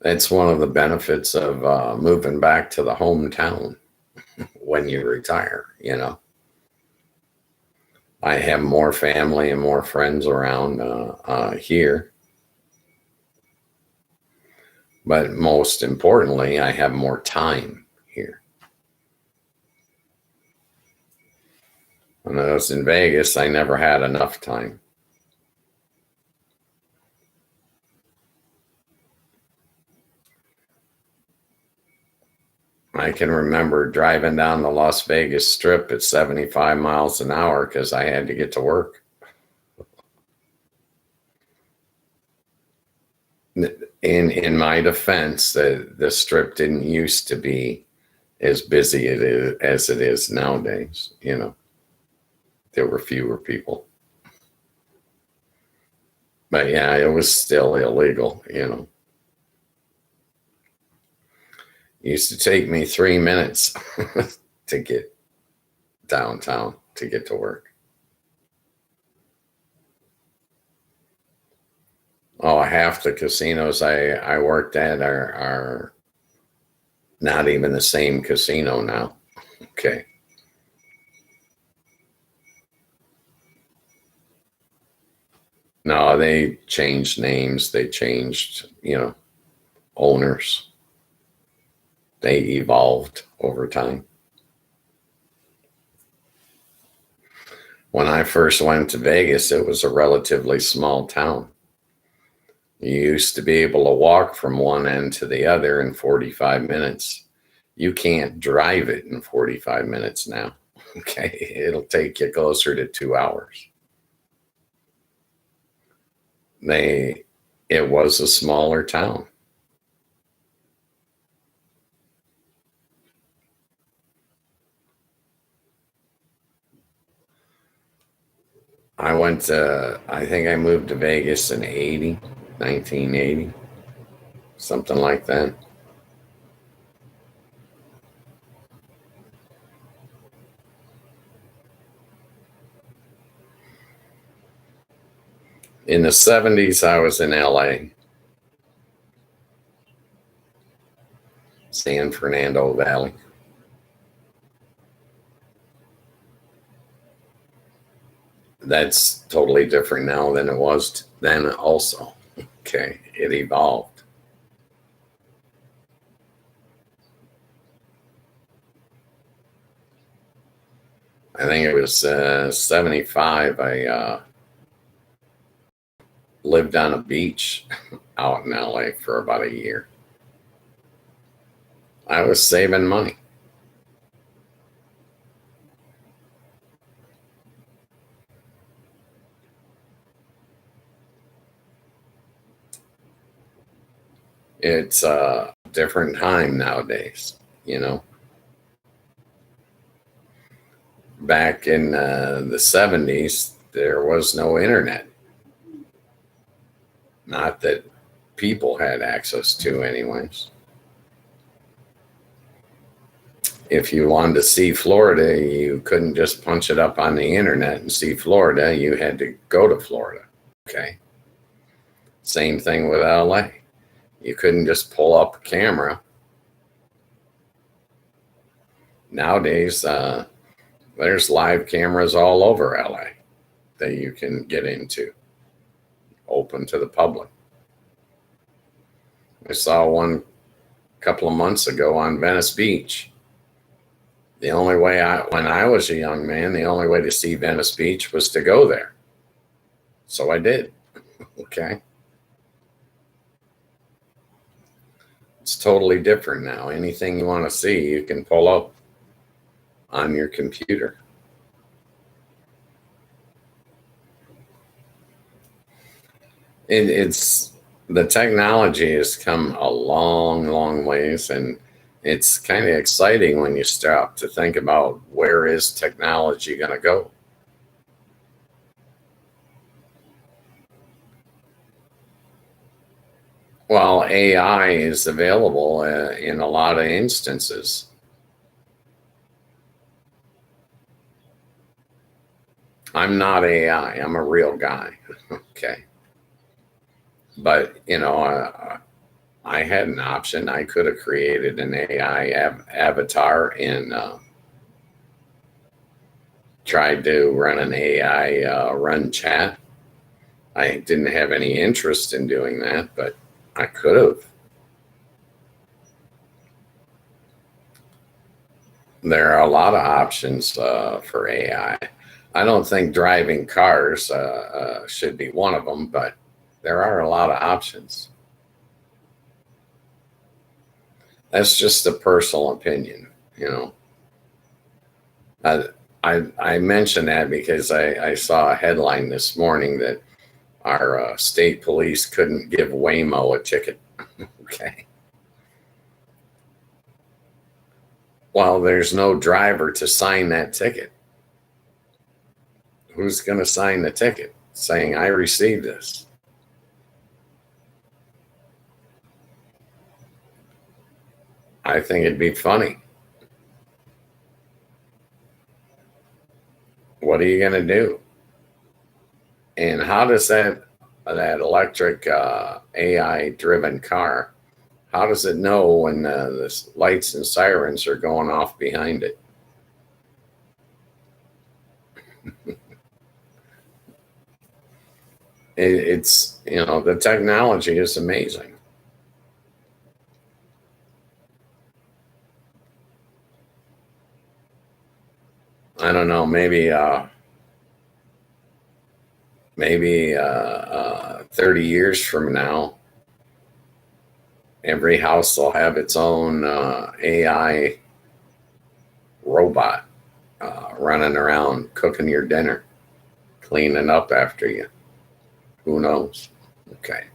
That's one of the benefits of moving back to the hometown when you retire, you know. I have more family and more friends around here, but most importantly, I have more time here. When I was in Vegas, I never had enough time. I can remember driving down the Las Vegas Strip at 75 miles an hour because I had to get to work. In my defense, the Strip didn't used to be as busy as it is nowadays. You know, there were fewer people. But yeah, it was still illegal, you know. It used to take me 3 minutes to get downtown to get to work. Oh, half the casinos I worked at are not even the same casino now. Okay. No, they changed names. They changed, you know, owners. They evolved over time. When I first went to Vegas, it was a relatively small town. You used to be able to walk from one end to the other in 45 minutes. You can't drive it in 45 minutes now. Okay. It'll take you closer to 2 hours. It was a smaller town. I think I moved to Vegas in 1980, something like that. In the 70s, I was in LA, San Fernando Valley. That's totally different now than it was then, also. Okay. It evolved. I think it was 75. I lived on a beach out in LA for about a year. I was saving money. It's a different time nowadays, you know. Back in the 70s, there was no internet. Not that people had access to, anyways. If you wanted to see Florida, you couldn't just punch it up on the internet and see Florida. You had to go to Florida. Okay. Same thing with LA. You couldn't just pull up a camera. Nowadays, there's live cameras all over LA that you can get into, open to the public. I saw one a couple of months ago on Venice Beach. The only way when I was a young man, the only way to see Venice Beach was to go there. So I did. Okay. It's totally different now. Anything you want to see, you can pull up on your computer. It's the technology has come a long, long ways, and it's kind of exciting when you stop to think about where is technology going to go. Well, AI is available in a lot of instances. I'm not AI. I'm a real guy. Okay. But, you know, I had an option. I could have created an AI avatar and tried to run an AI run chat. I didn't have any interest in doing that, but I could have. There are a lot of options for AI. I don't think driving cars should be one of them, but there are a lot of options. That's just a personal opinion, you know. I I mention that because I saw a headline this morning that our state police couldn't give Waymo a ticket. Okay. Well, there's no driver to sign that ticket. Who's going to sign the ticket saying, I received this? I think it'd be funny. What are you going to do? And how does that electric AI driven car, how does it know when the lights and sirens are going off behind it? It's, you know, the technology is amazing. I don't know, maybe 30 years from now, every house will have its own AI robot running around cooking your dinner, cleaning up after you. Who knows? Okay.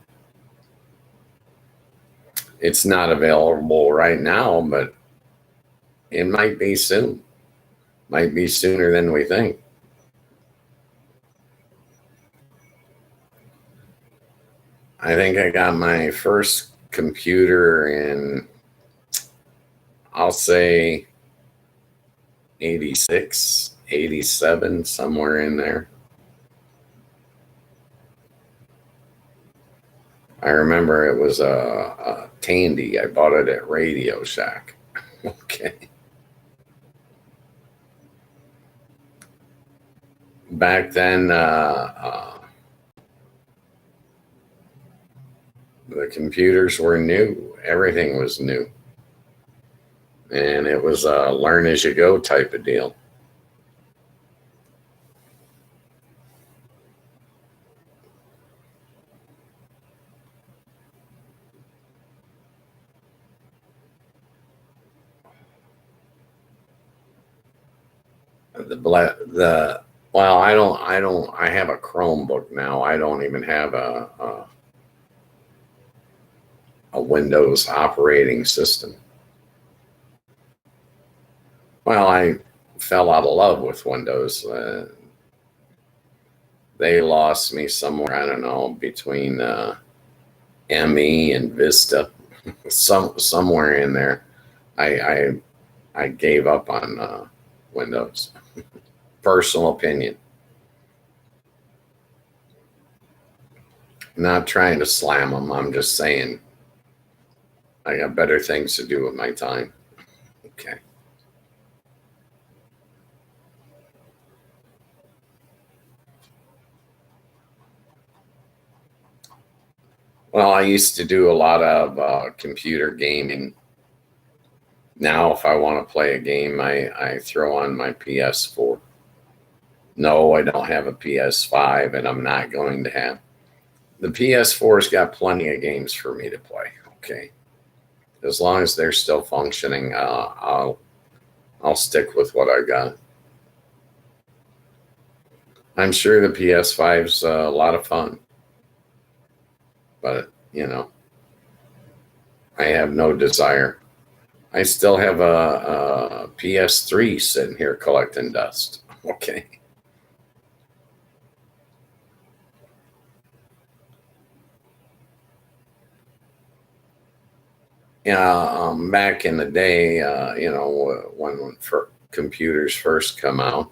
It's not available right now, but it might be soon. Might be sooner than we think. I think I got my first computer in, I'll say, 86, 87, somewhere in there. I remember it was a Tandy. I bought it at Radio Shack. Okay. Back then, the computers were new. Everything was new. And it was a learn as you go type of deal. The well, I have a Chromebook now. I don't even have a Windows operating system. Well, I fell out of love with Windows. They lost me somewhere, I don't know, between ME and Vista, somewhere in there. I gave up on Windows. Personal opinion. Not trying to slam them. I'm just saying I got better things to do with my time. Okay. Well, I used to do a lot of computer gaming. Now, if I want to play a game, I throw on my PS4. No, I don't have a PS5, and I'm not going to have. The PS4's got plenty of games for me to play. Okay, as long as they're still functioning, I'll stick with what I got. I'm sure the PS5's a lot of fun, but you know, I have no desire. I still have a PS3 sitting here collecting dust. Okay. Yeah, back in the day, you know, when computers first come out,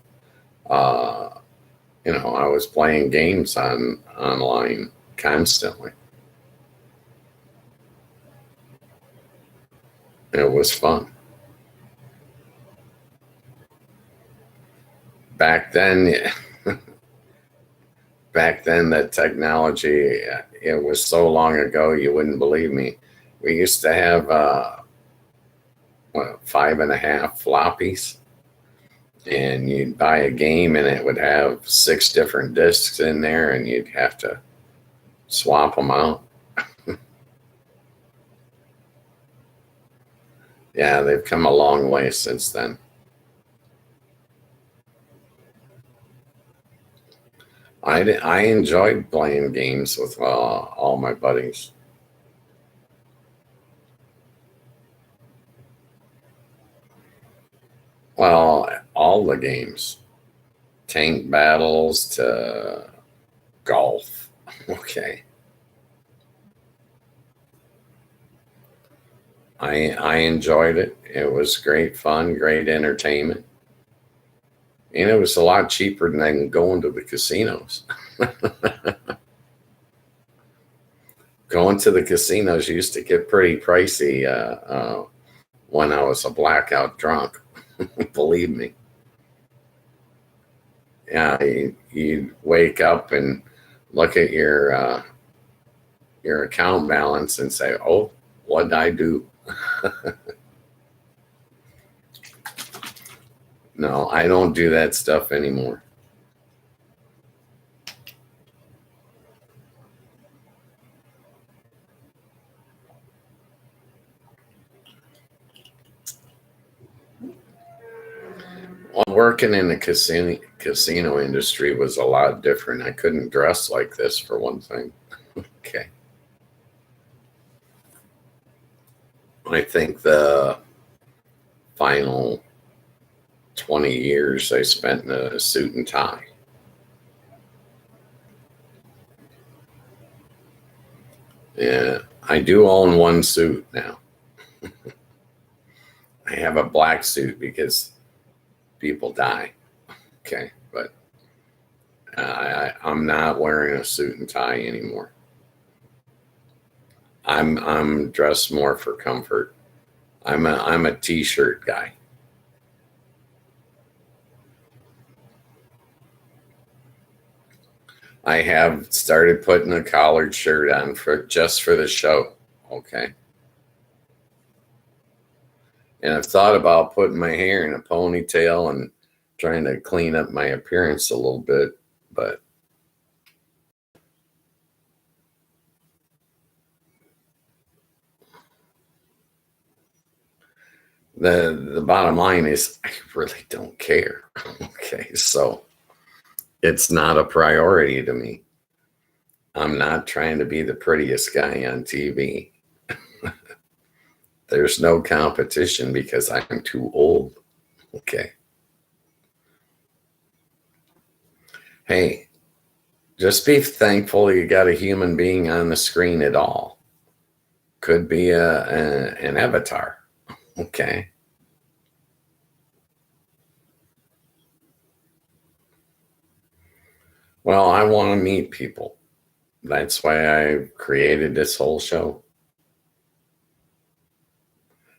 uh, you know, I was playing games online constantly. It was fun. Back then, back then, the technology, it was so long ago, you wouldn't believe me. We used to have, what, 5.5 floppies, and you'd buy a game and it would have 6 different discs in there, and you'd have to swap them out. Yeah, they've come a long way since then. I enjoyed playing games with all my buddies. Well, all the games, tank battles to golf. Okay. I enjoyed it. It was great fun, great entertainment. And it was a lot cheaper than going to the casinos. Going to the casinos used to get pretty pricey when I was a blackout drunk. Believe me. Yeah, you wake up and look at your account balance and say, "Oh, what did I do?" No, I don't do that stuff anymore. Well, working in the casino industry was a lot different. I couldn't dress like this, for one thing. Okay. I think the final 20 years I spent in a suit and tie. Yeah, I do own one suit now. I have a black suit because people die. Okay, but I'm not wearing a suit and tie anymore. I'm dressed more for comfort. I'm a t-shirt guy. I have started putting a collared shirt on just for the show. Okay. And I've thought about putting my hair in a ponytail and trying to clean up my appearance a little bit, but the bottom line is I really don't care. Okay, so it's not a priority to me. I'm not trying to be the prettiest guy on TV. There's no competition because I'm too old. Okay. Hey, just be thankful you got a human being on the screen at all. Could be an avatar. Okay. Well, I want to meet people. That's why I created this whole show.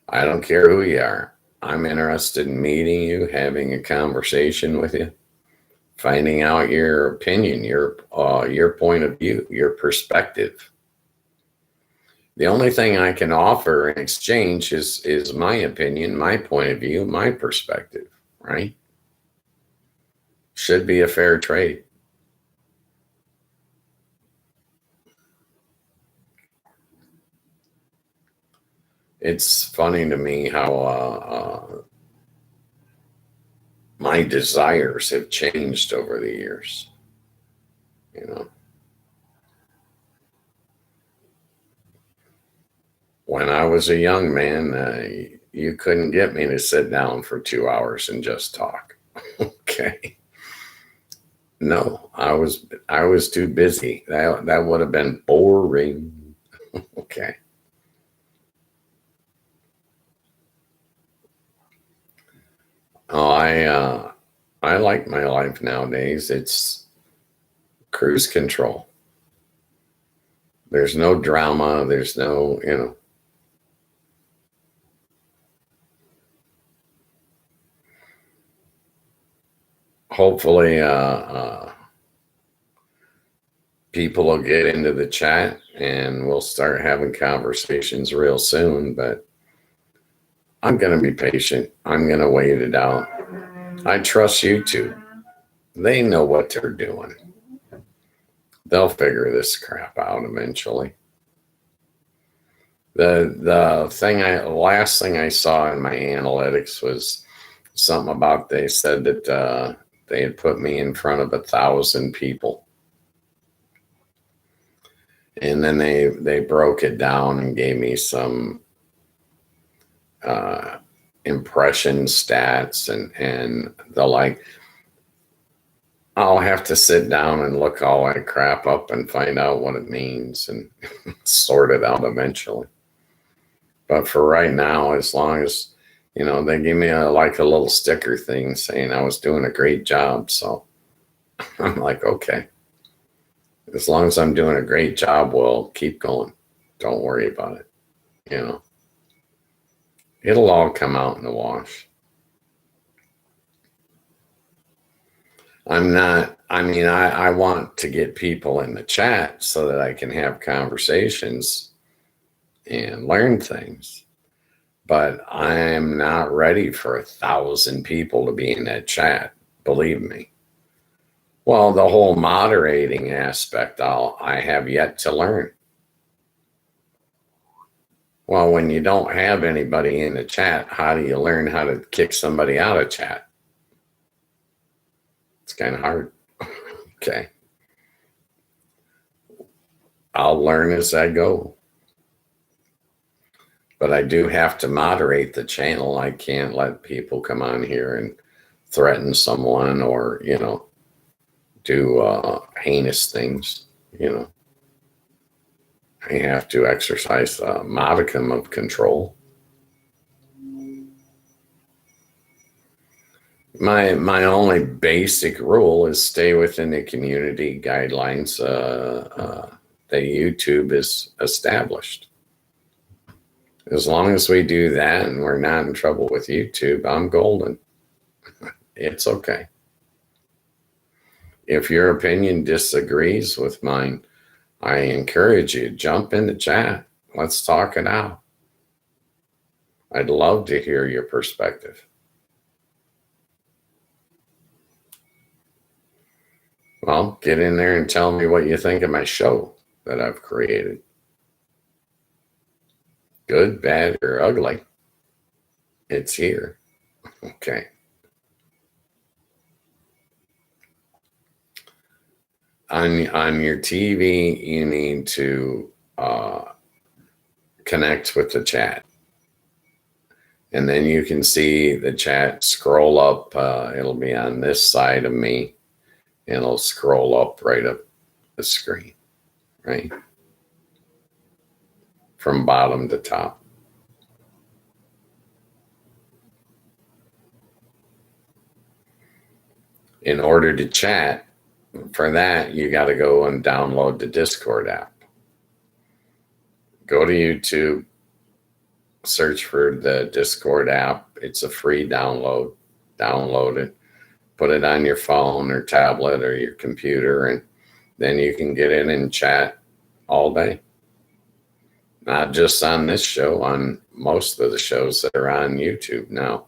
I don't care who you are. I'm interested in meeting you, having a conversation with you, finding out your opinion, your point of view, your perspective. The only thing I can offer in exchange is my opinion, my point of view, my perspective, right? Should be a fair trade. It's funny to me how my desires have changed over the years. You know, when I was a young man, you couldn't get me to sit down for 2 hours and just talk. Okay. No, I was too busy. That would have been boring. Okay. Oh, I like my life nowadays. It's cruise control. There's no drama. There's no. hopefully, people will get into the chat and we'll start having conversations real soon. But I'm going to be patient. I'm going to wait it out. I trust YouTube. They know what they're doing. They'll figure this crap out eventually. The last thing I saw in my analytics was something about, they said that they had put me in front of 1,000 people. And then they broke it down and gave me some impression stats and the like. I'll have to sit down and look all that crap up and find out what it means and sort it out eventually. But for right now, as long as, they give me a little sticker thing saying I was doing a great job. So I'm like, okay, as long as I'm doing a great job, we'll keep going. Don't worry about it. It'll all come out in the wash. I want to get people in the chat so that I can have conversations and learn things. But I'm not ready for 1,000 people to be in that chat, believe me. Well, the whole moderating aspect, I have yet to learn. Well, when you don't have anybody in the chat, how do you learn how to kick somebody out of chat? It's kind of hard. Okay. I'll learn as I go. But I do have to moderate the channel. I can't let people come on here and threaten someone or, do heinous things. I have to exercise a modicum of control. My only basic rule is stay within the community guidelines that YouTube is established. As long as we do that and we're not in trouble with YouTube, I'm golden. It's okay. If your opinion disagrees with mine, I encourage you, jump in the chat. Let's talk it out. I'd love to hear your perspective. Well, get in there and tell me what you think of my show that I've created. Good, bad, or ugly. It's here. Okay. On your TV, you need to connect with the chat. And then you can see the chat scroll up. It'll be on this side of me. And it'll scroll up right up the screen, right? From bottom to top. In order to chat, for that, you got to go and download the Discord app. Go to YouTube, search for the Discord app. It's a free download. Download it. Put it on your phone or tablet or your computer, and then you can get in and chat all day. Not just on this show, on most of the shows that are on YouTube now.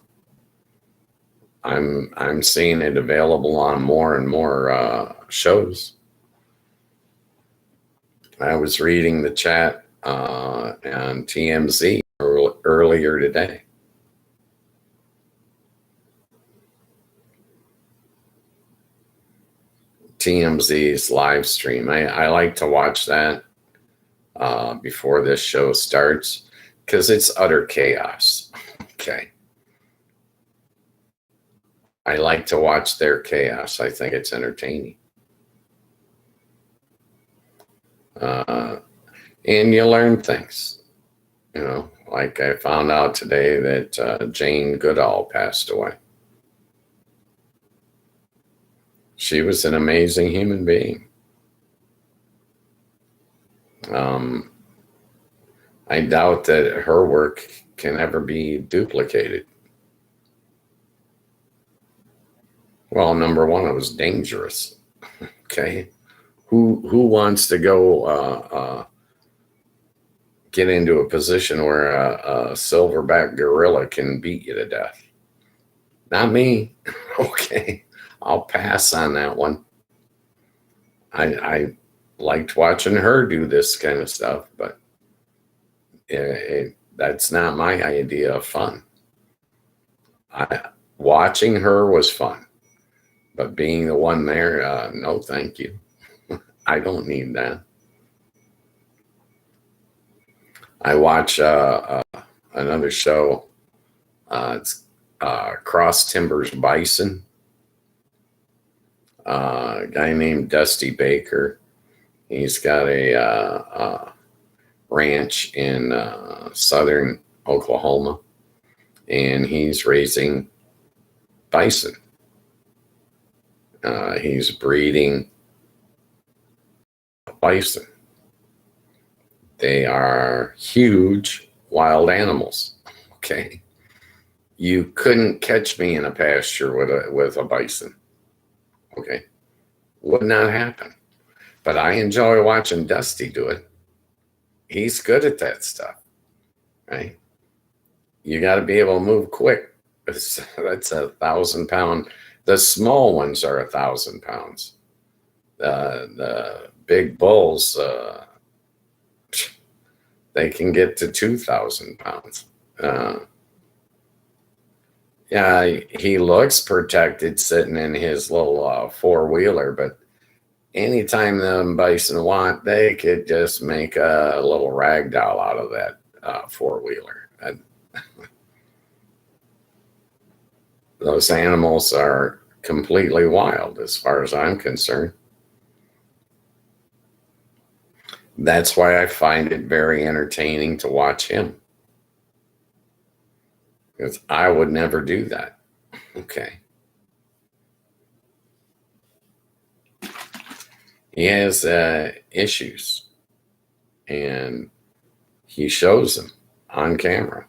I'm seeing it available on more and more shows. I was reading the chat on TMZ earlier today. TMZ's live stream. I like to watch that before this show starts because it's utter chaos. Okay. I like to watch their chaos. I think it's entertaining. And you learn things. Like I found out today that Jane Goodall passed away. She was an amazing human being. I doubt that her work can ever be duplicated. Well, number one, it was dangerous. Okay. Who wants to go get into a position where a silverback gorilla can beat you to death? Not me. Okay. I'll pass on that one. I liked watching her do this kind of stuff, but that's not my idea of fun. Watching her was fun, but being the one there, no, thank you. I don't need that. I watch another show. It's Cross Timbers Bison. A guy named Dusty Baker. He's got a ranch in southern Oklahoma, and he's raising bison. He's breeding bison. They are huge wild animals. Okay. You couldn't catch me in a pasture with a bison. Okay. Would not happen. But I enjoy watching Dusty do it. He's good at that stuff. Right? You got to be able to move quick. That's 1,000 pound. The small ones are 1,000 pounds. The big bulls, they can get to 2,000 pounds. Yeah, he looks protected sitting in his little four-wheeler, but anytime them bison want, they could just make a little rag doll out of that four-wheeler. Those animals are completely wild as far as I'm concerned. That's why I find it very entertaining to watch him. Because I would never do that. Okay. He has issues, and he shows them on camera.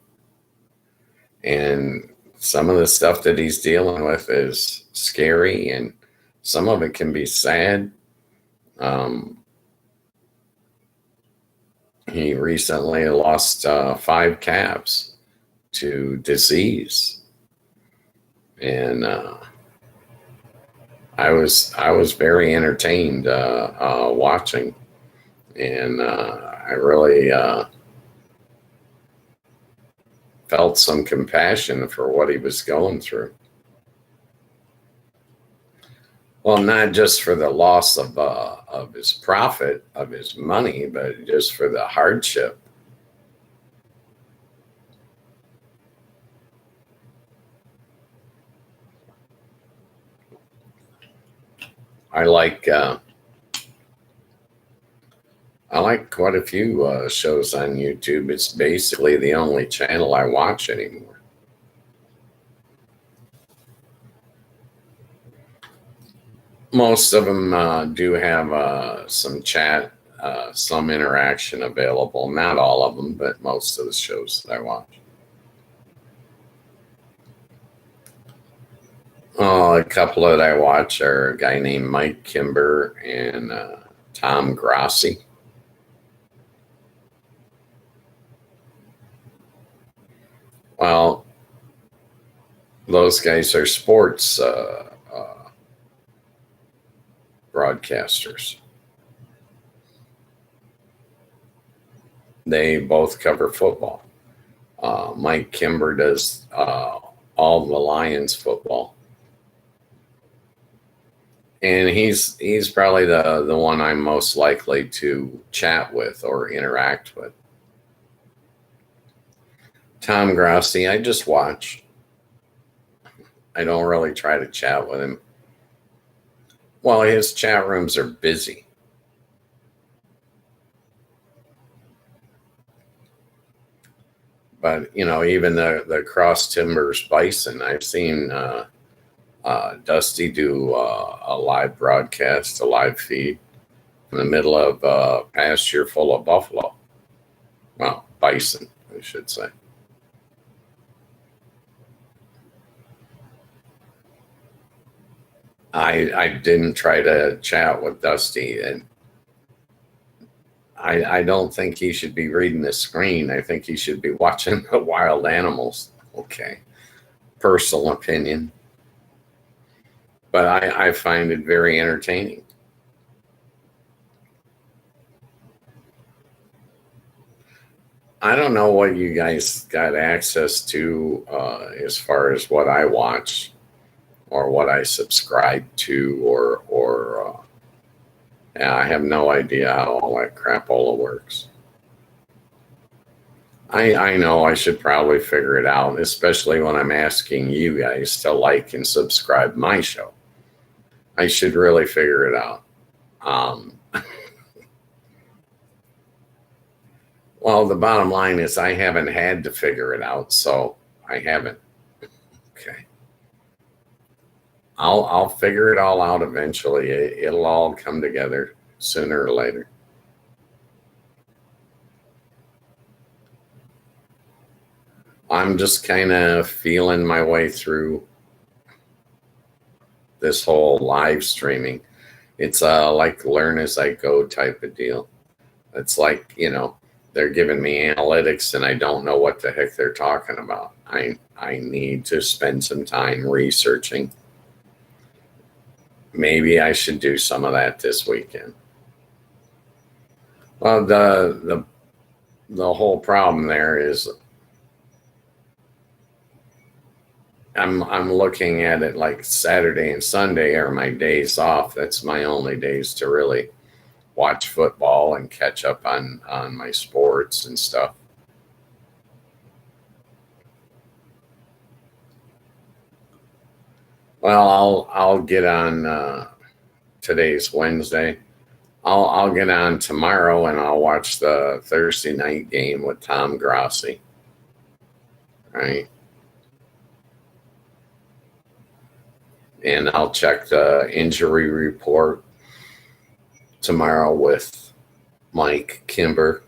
And some of the stuff that he's dealing with is scary, and some of it can be sad. He recently lost 5 calves to disease, and I was very entertained watching, and I really felt some compassion for what he was going through. Well, not just for the loss of his profit, of his money, but just for the hardship. I like quite a few shows on YouTube. It's basically the only channel I watch anymore. Most of them do have some chat, some interaction available. Not all of them, but most of the shows that I watch. Oh, a couple that I watch are a guy named Mike Kimber and Tom Grossi. Well, those guys are sports broadcasters. They both cover football. Mike Kimber does all the Lions football, and he's probably the one I'm most likely to chat with or interact with. Tom Grossi, I just watch. I don't really try to chat with him. Well, his chat rooms are busy. But, even the Cross Timbers Bison, I've seen Dusty do a live broadcast, a live feed in the middle of a pasture full of buffalo. Well, bison, I should say. I didn't try to chat with Dusty, and I don't think he should be reading the screen. I think he should be watching the wild animals. Okay, personal opinion, but I find it very entertaining. I don't know what you guys got access to as far as what I watch or what I subscribe to, or yeah, I have no idea how all that crapola works. I know I should probably figure it out, especially when I'm asking you guys to like and subscribe my show. I should really figure it out. Um, well, the bottom line is I haven't had to figure it out, so I haven't. Okay. I'll figure it all out eventually. It'll all come together sooner or later. I'm just kind of feeling my way through this whole live streaming. It's like learn as I go type of deal. It's like, they're giving me analytics and I don't know what the heck they're talking about. I need to spend some time researching. Maybe I should do some of that this weekend. Well, the whole problem there is I'm looking at it like Saturday and Sunday are my days off. That's my only days to really watch football and catch up on my sports and stuff. Well, I'll get on. Today's Wednesday. I'll get on tomorrow and I'll watch the Thursday night game with Tom Grossi. Right. And I'll check the injury report tomorrow with Mike Kimber.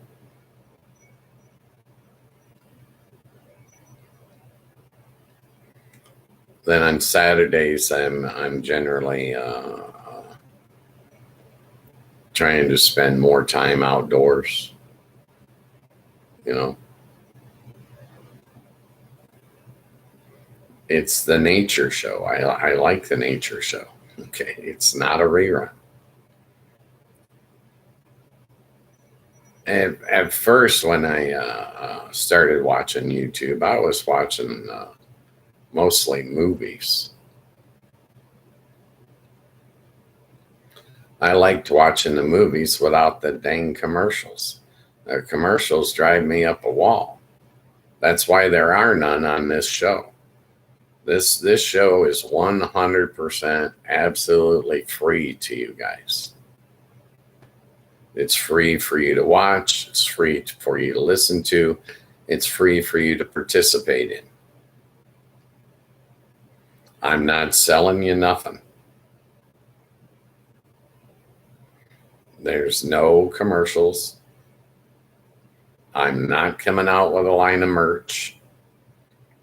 Then on Saturdays, I'm generally trying to spend more time outdoors. It's the nature show. I like the nature show. Okay, it's not a rerun. At first, when I started watching YouTube, I was watching mostly movies. I liked watching the movies without the dang commercials. The commercials drive me up a wall. That's why there are none on this show. This show is 100% absolutely free to you guys. It's free for you to watch. It's free for you to listen to. It's free for you to participate in. I'm not selling you nothing. There's no commercials. I'm not coming out with a line of merch.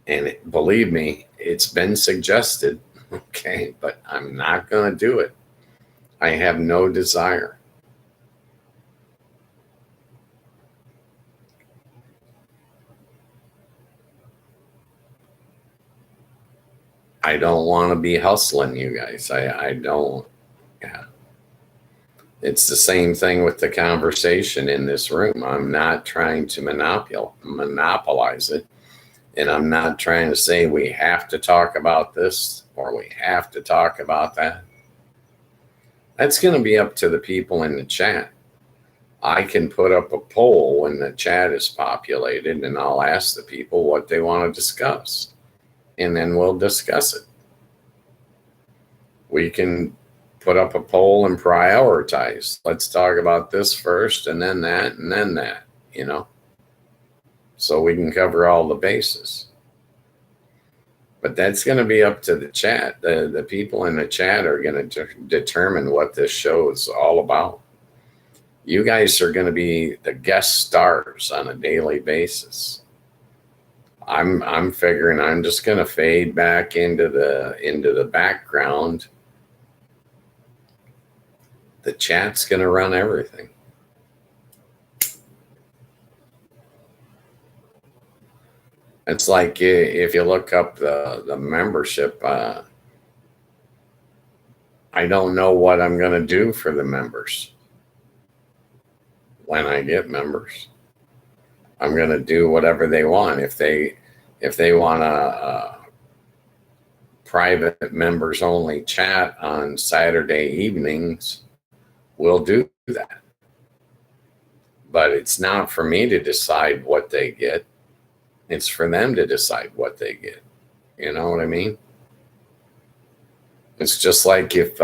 And believe me, it's been suggested, okay, but I'm not going to do it. I have no desire. I don't want to be hustling you guys. I don't. Yeah. It's the same thing with the conversation in this room. I'm not trying to monopolize it. And I'm not trying to say we have to talk about this or we have to talk about that. That's going to be up to the people in the chat. I can put up a poll when the chat is populated and I'll ask the people what they want to discuss. And then we'll discuss it. We can put up a poll and prioritize. Let's talk about this first and then that and then that, so we can cover all the bases. But that's going to be up to the chat. The people in the chat are going to determine what this show is all about. You guys are going to be the guest stars on a daily basis. I'm figuring I'm just going to fade back into the background The chat's going to run everything. It's like if you look up the membership, I don't know what I'm going to do for the members when I get members. I'm going to do whatever they want. If they want a private members only chat on Saturday evenings, we'll do that. But it's not for me to decide what they get. It's for them to decide what they get. You know what I mean? It's just like if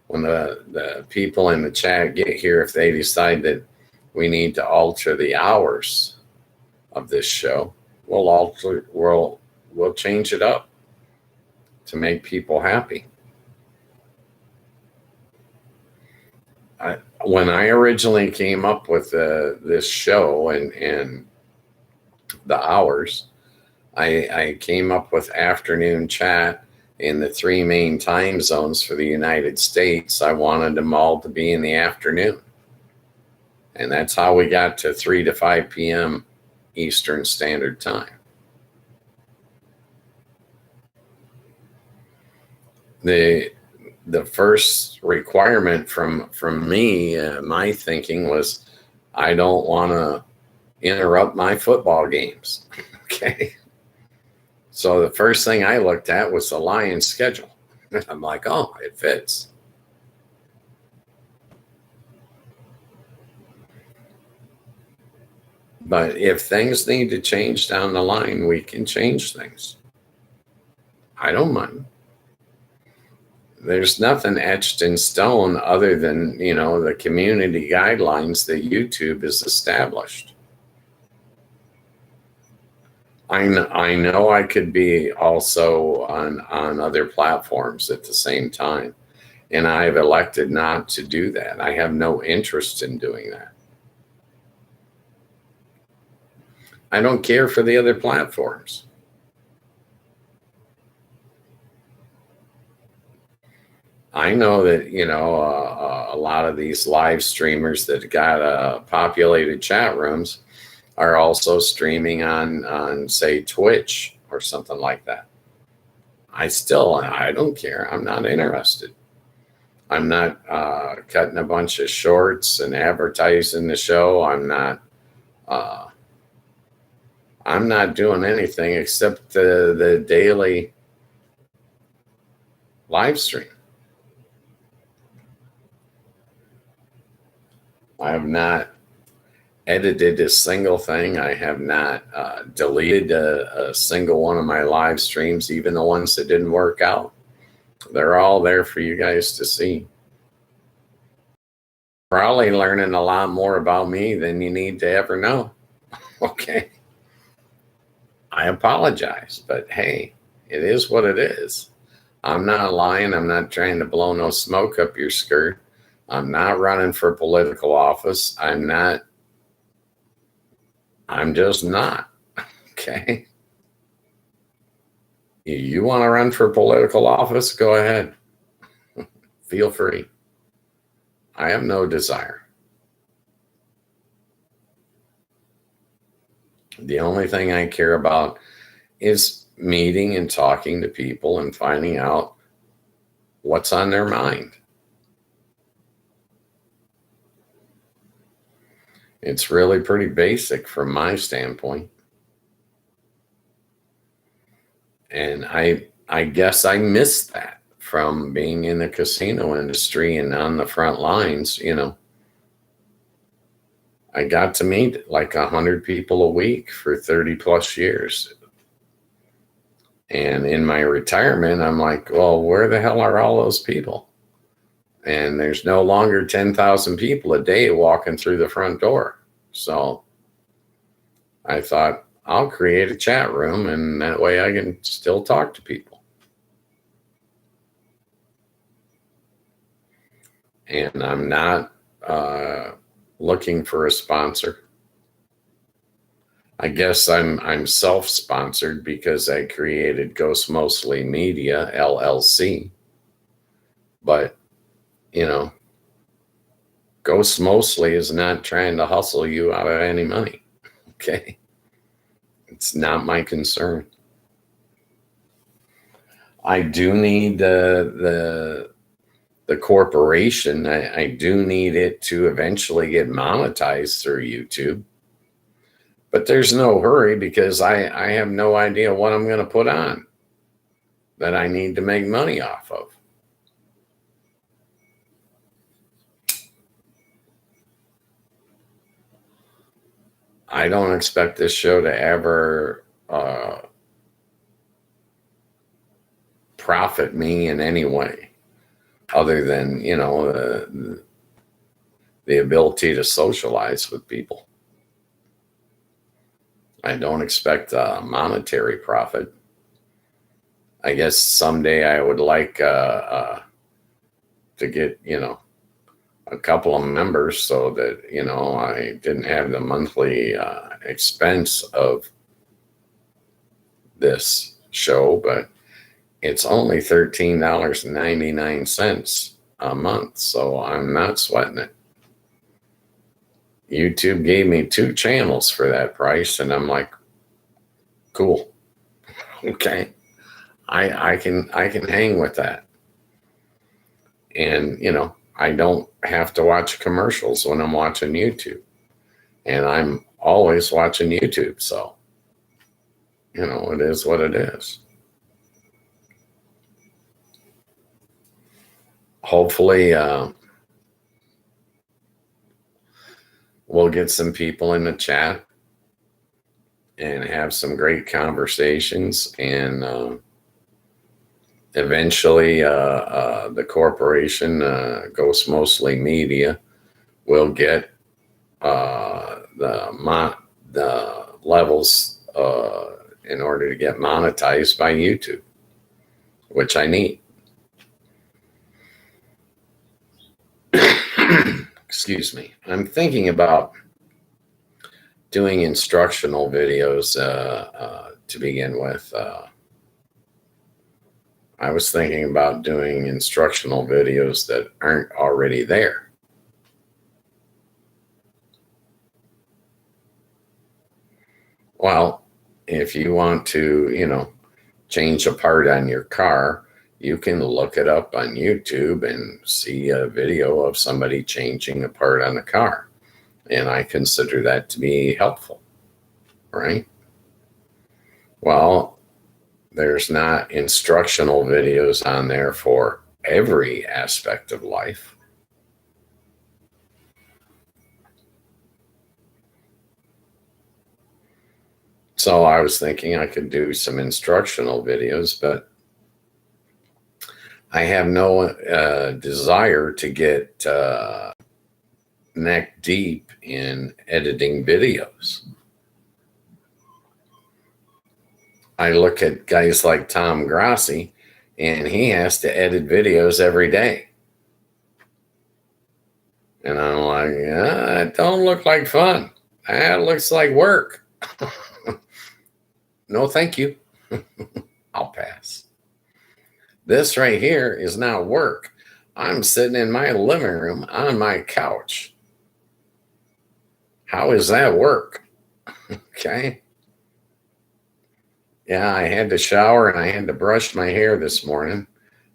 when the people in the chat get here, if they decide that we need to alter the hours of this show, we'll change it up to make people happy. When I originally came up with this show and the hours, I came up with afternoon chat in the 3 main time zones for the United States. I wanted them all to be in the afternoon. And that's how we got to 3 to 5 p.m. Eastern Standard Time. The first requirement from me, my thinking was, I don't want to interrupt my football games. Okay. So the first thing I looked at was the Lions schedule. I'm like, oh, it fits. But if things need to change down the line, we can change things. I don't mind. There's nothing etched in stone other than, the community guidelines that YouTube has established. I know I could be also on other platforms at the same time, and I've elected not to do that. I have no interest in doing that. I don't care for the other platforms. I know that, a lot of these live streamers that got populated chat rooms are also streaming on say, Twitch or something like that. I don't care. I'm not interested. I'm not cutting a bunch of shorts and advertising the show. I'm not doing anything except the daily live stream. I have not edited a single thing. I have not deleted a single one of my live streams, even the ones that didn't work out. They're all there for you guys to see. Probably learning a lot more about me than you need to ever know. Okay. I apologize, but hey, it is what it is. I'm not lying. I'm not trying to blow no smoke up your skirt. I'm not running for political office. I'm just not. Okay. You want to run for political office? Go ahead. Feel free. I have no desire. The only thing I care about is meeting and talking to people and finding out what's on their mind. It's really pretty basic from my standpoint. And I guess I missed that from being in the casino industry and on the front lines. I got to meet like 100 people a week for 30 plus years. And in my retirement, I'm like, well, where the hell are all those people? And there's no longer 10,000 people a day walking through the front door. So I thought, I'll create a chat room, and that way I can still talk to people. And I'm not looking for a sponsor. I guess I'm self-sponsored because I created Ghost Mostly Media, LLC. But You know, Ghost mostly is not trying to hustle you out of any money. Okay. It's not my concern. I do need the corporation. I do need it to eventually get monetized through YouTube. But there's no hurry because I have no idea what I'm going to put on that I need to make money off of. I don't expect this show to ever profit me in any way other than, the ability to socialize with people. I don't expect a monetary profit. I guess someday I would like to get, a couple of members so that, I didn't have the monthly expense of this show, but it's only $13.99 a month. So I'm not sweating it. YouTube gave me 2 channels for that price, and I'm like, cool. Okay. I can hang with that. And, I don't have to watch commercials when I'm watching YouTube. And I'm always watching YouTube. So, it is what it is. Hopefully, we'll get some people in the chat and have some great conversations. And eventually, the corporation, Ghost Mostly Media, will get the levels in order to get monetized by YouTube, which I need. Excuse me. I'm thinking about doing instructional videos to begin with. I was thinking about doing instructional videos that aren't already there. Well, if you want to, change a part on your car, you can look it up on YouTube and see a video of somebody changing a part on the car. And I consider that to be helpful, right? Well, there's not instructional videos on there for every aspect of life. So I was thinking I could do some instructional videos, but I have no desire to get neck deep in editing videos. I look at guys like Tom Grassi, and he has to edit videos every day. And I'm like, it don't look like fun. That looks like work. No, thank you. I'll pass. This right here is not work. I'm sitting in my living room on my couch. How is that work? Okay. Yeah, I had to shower and I had to brush my hair this morning.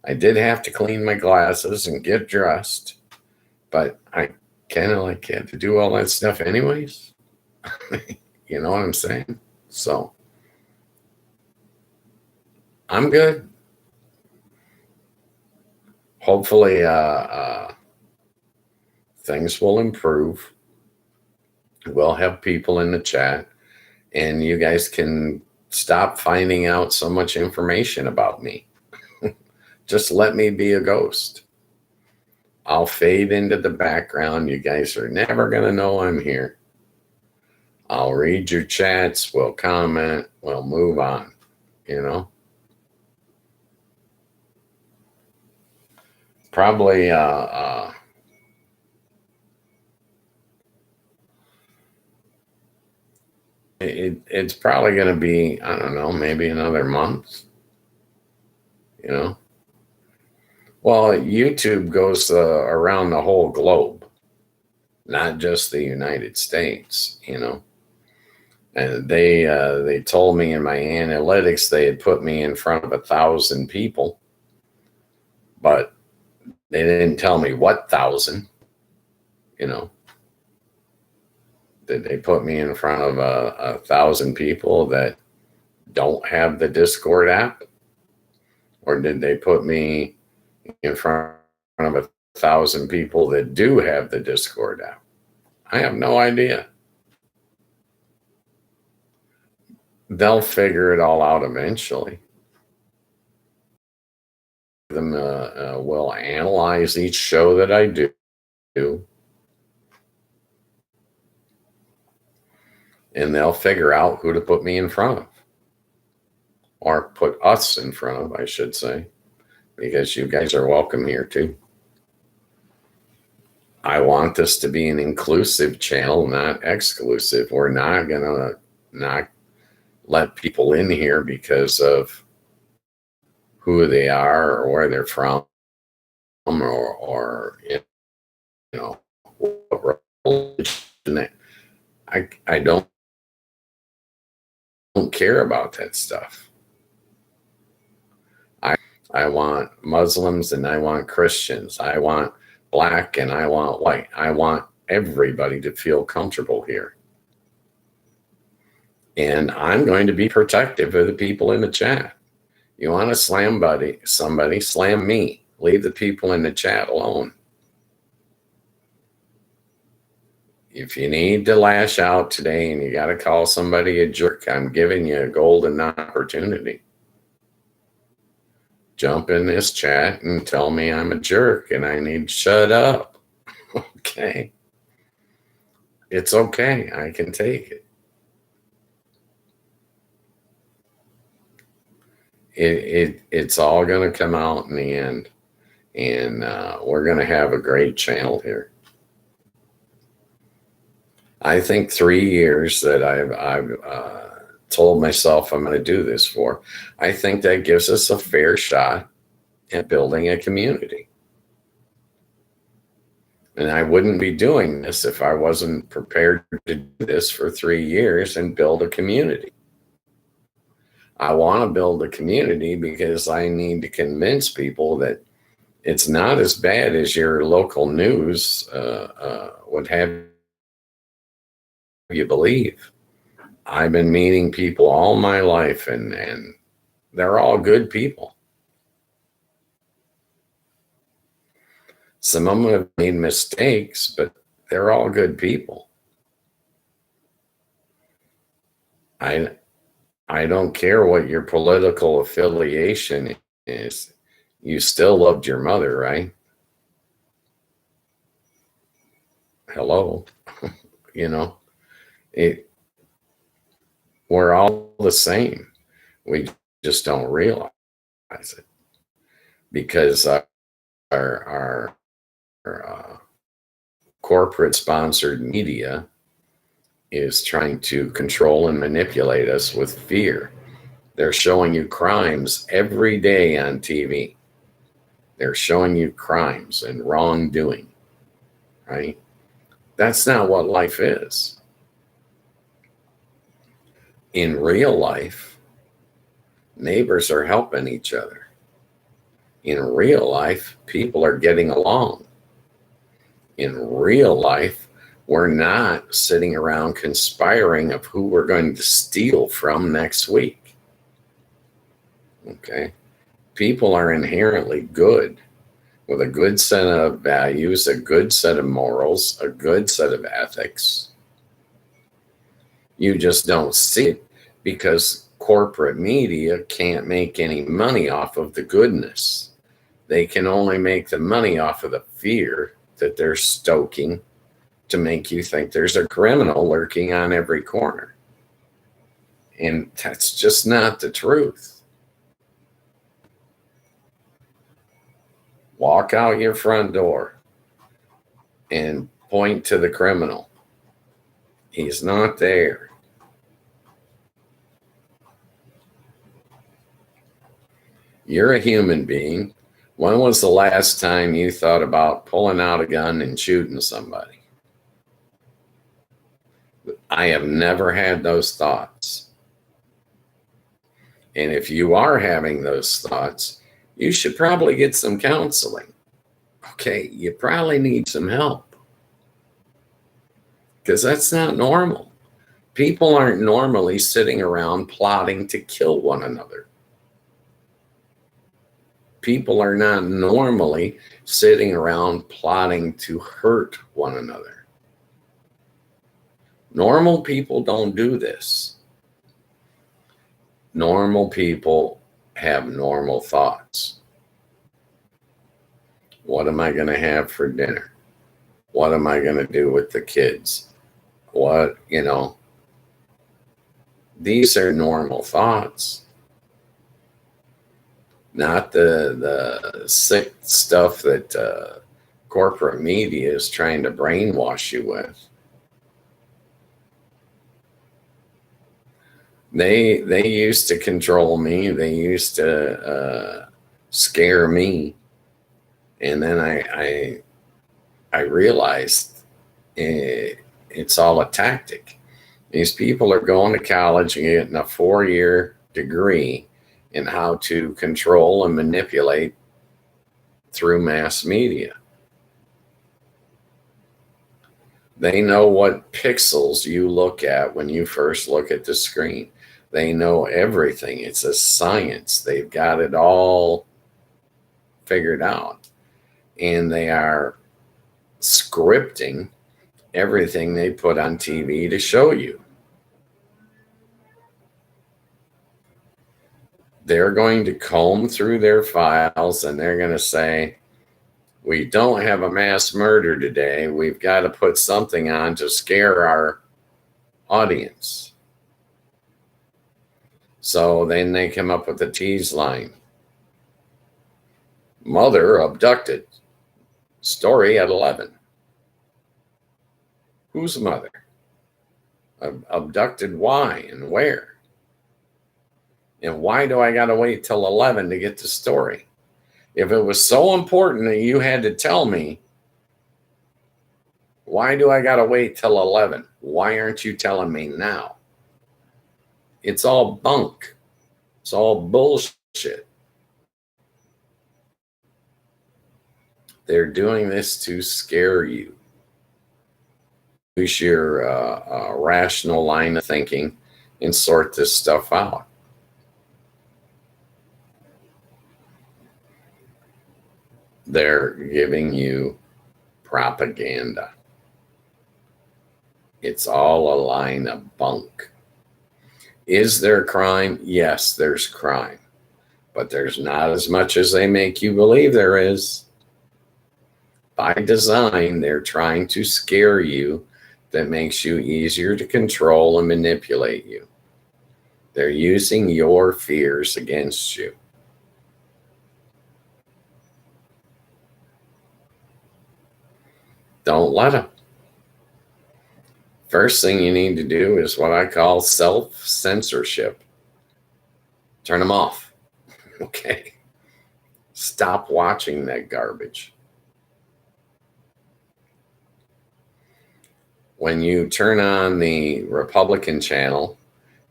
I did have to clean my glasses and get dressed, but I kind of had to do all that stuff anyways. You know what I'm saying? So I'm good. Hopefully, things will improve. We'll have people in the chat, and you guys can stop finding out so much information about me. Just let me be a ghost. I'll fade into the background. You guys are never going to know I'm here. I'll read your chats. We'll comment. We'll move on, Probably it's probably going to be, I don't know, maybe another month. Well, YouTube goes around the whole globe, not just the United States, you know. And they told me in my analytics they had put me in front of 1,000 people, but they didn't tell me what 1,000, you know. Did they put me in front of 1,000 people that don't have the Discord app? Or did they put me in front of 1,000 people that do have the Discord app? I have no idea. They'll figure it all out eventually. Them will analyze each show that I do, and they'll figure out who to put me in front of, or put us in front of, I should say, because you guys are welcome here too. I want this to be an inclusive channel, not exclusive. We're not gonna not let people in here because of who they are or where they're from, or you know, what religion. I don't care about that stuff. I want Muslims and I want Christians. I want black and I want white. I want everybody to feel comfortable here. And I'm going to be protective of the people in the chat. You want to slam somebody, slam me. Leave the people in the chat alone. If you need to lash out today and you got to call somebody a jerk, I'm giving you a golden opportunity. Jump in this chat and tell me I'm a jerk and I need to shut up. Okay. It's okay. I can take it. It's all going to come out in the end, and we're going to have a great channel here. I think 3 years that I've told myself I'm going to do this for, I think that gives us a fair shot at building a community. And I wouldn't be doing this if I wasn't prepared to do this for 3 years and build a community. I want to build a community because I need to convince people that it's not as bad as your local news would have you believe. I've been meeting people all my life, and they're all good people. Some of them have made mistakes, but they're all good people. I don't care what your political affiliation is. You still loved your mother, right? Hello. You know, we're all the same. We just don't realize it because our corporate sponsored media is trying to control and manipulate us with fear. They're showing you crimes every day on TV. They're showing you crimes and wrongdoing, right? That's not what life is. In real life, neighbors are helping each other. In real life, people are getting along. In real life, we're not sitting around conspiring of who we're going to steal from next week. Okay? People are inherently good with a good set of values, a good set of morals, a good set of ethics. You just don't see it because corporate media can't make any money off of the goodness. They can only make the money off of the fear that they're stoking to make you think there's a criminal lurking on every corner. And that's just not the truth. Walk out your front door and point to the criminal. He's not there. You're a human being When was the last time you thought about pulling out a gun and shooting somebody? I have never had those thoughts. And if you are having those thoughts, you should probably get some counseling. Okay, you probably need some help because that's not normal. People aren't normally sitting around plotting to kill one another. People are not normally sitting around plotting to hurt one another. Normal people don't do this. Normal people have normal thoughts. What am I going to have for dinner? What am I going to do with the kids? What, these are normal thoughts. Not the sick stuff that corporate media is trying to brainwash you with. They used to control me. They used to scare me, and then I realized it's all a tactic. These people are going to college and getting a 4-year degree in how to control and manipulate through mass media. They know what pixels you look at when you first look at the screen. They know everything. It's a science. They've got it all figured out. And they are scripting everything they put on TV to show you. They're going to comb through their files and they're going to say, we don't have a mass murder today. We've got to put something on to scare our audience. So then they come up with the tease line. Mother abducted. Story at 11. Whose mother? Abducted why and where? And why do I got to wait till 11 to get the story? If it was so important that you had to tell me, why do I got to wait till 11? Why aren't you telling me now? It's all bunk. It's all bullshit. They're doing this to scare you. Use your rational line of thinking and sort this stuff out. They're giving you propaganda. It's all a line of bunk. Is there crime? Yes, there's crime. But there's not as much as they make you believe there is. By design, they're trying to scare you. That makes you easier to control and manipulate you. They're using your fears against you. Don't let them. First thing you need to do is what I call self-censorship. Turn them off. Okay. Stop watching that garbage. When you turn on the Republican channel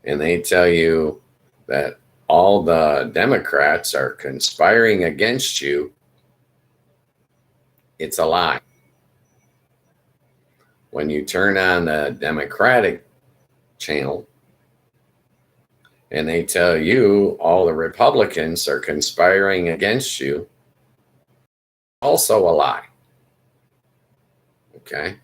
and they tell you that all the Democrats are conspiring against you, it's a lie. When you turn on the Democratic channel and they tell you all the Republicans are conspiring against you, also a lie. Okay?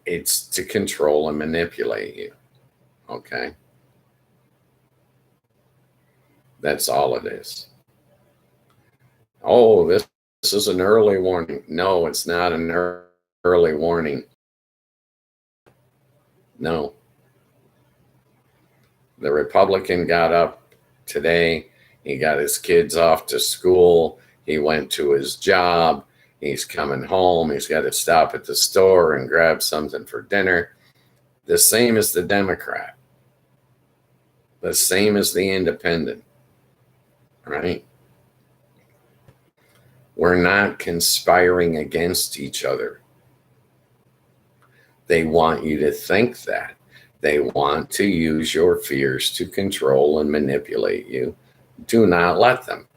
It's to control and manipulate you. Okay? That's all it is. Oh, this is an early warning. No, it's not an early warning. No. The Republican got up today. He got his kids off to school. He went to his job. He's coming home. He's got to stop at the store and grab something for dinner. The same as the Democrat. the same as the independent, right? We're not conspiring against each other. They want you to think that. They want to use your fears to control and manipulate you. Do not let them.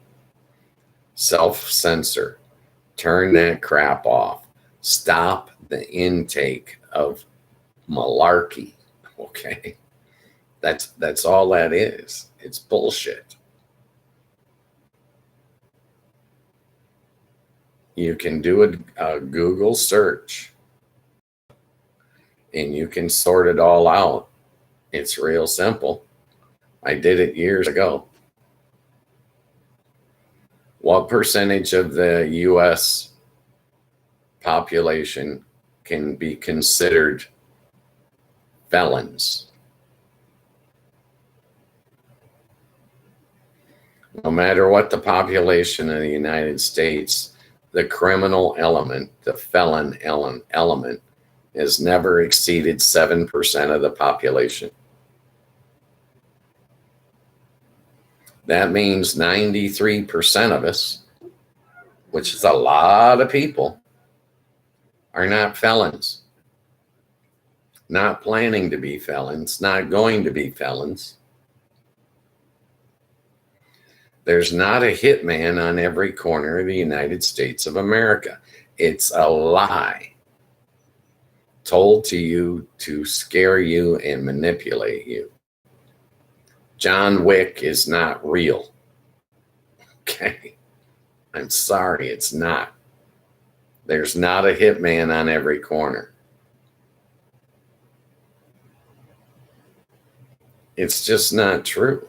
Self-censor. Turn that crap off. Stop the intake of malarkey. Okay? That's all that is. It's bullshit. You can do a Google search and you can sort it all out. It's real simple. I did it years ago. What percentage of the U.S. population can be considered felons? No matter what the population of the United States, the criminal element, the felon element, has never exceeded 7% of the population. That means 93% of us, which is a lot of people, are not felons, not planning to be felons, not going to be felons. There's not a hitman on every corner of the United States of America. It's a lie told to you to scare you and manipulate you. John Wick is not real. Okay? I'm sorry, it's not. There's not a hitman on every corner. It's just not true.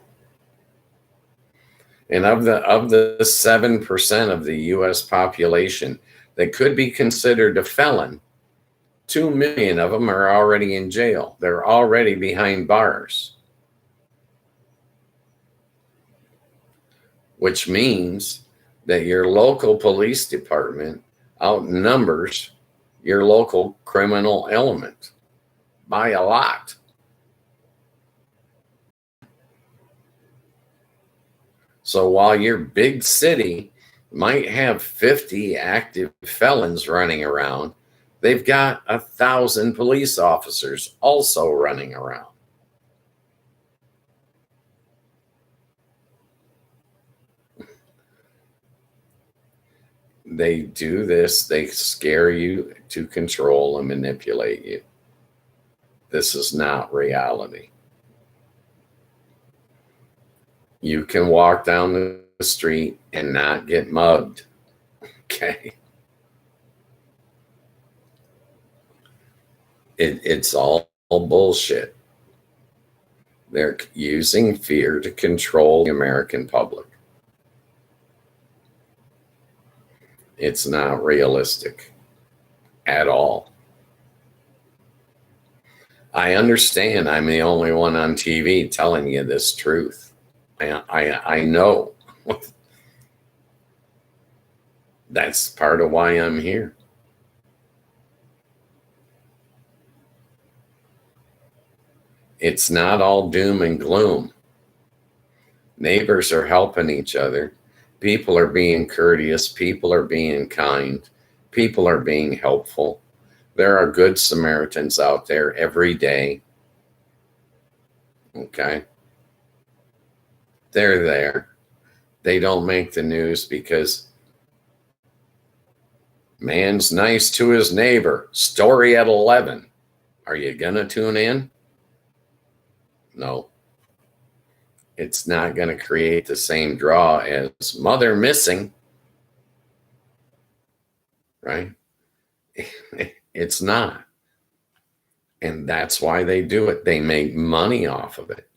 And of the 7% of the U.S. population that could be considered a felon, 2 million of them are already in jail. They're already behind bars. Which means that your local police department outnumbers your local criminal element by a lot. So while your big city might have 50 active felons running around, they've got 1,000 police officers also running around. They do this, they scare you to control and manipulate you. This is not reality. You can walk down the street and not get mugged. Okay. It's all bullshit. They're using fear to control the American public. It's not realistic at all. I understand I'm the only one on TV telling you this truth. I know. That's part of why I'm here. It's not all doom and gloom. Neighbors are helping each other. People are being courteous. People are being kind. People are being helpful. There are good Samaritans out there every day. Okay? They're there. They don't make the news because man's nice to his neighbor. Story at 11. Are you going to tune in? No. It's not going to create the same draw as mother missing. Right? It's not. And that's why they do it. They make money off of it.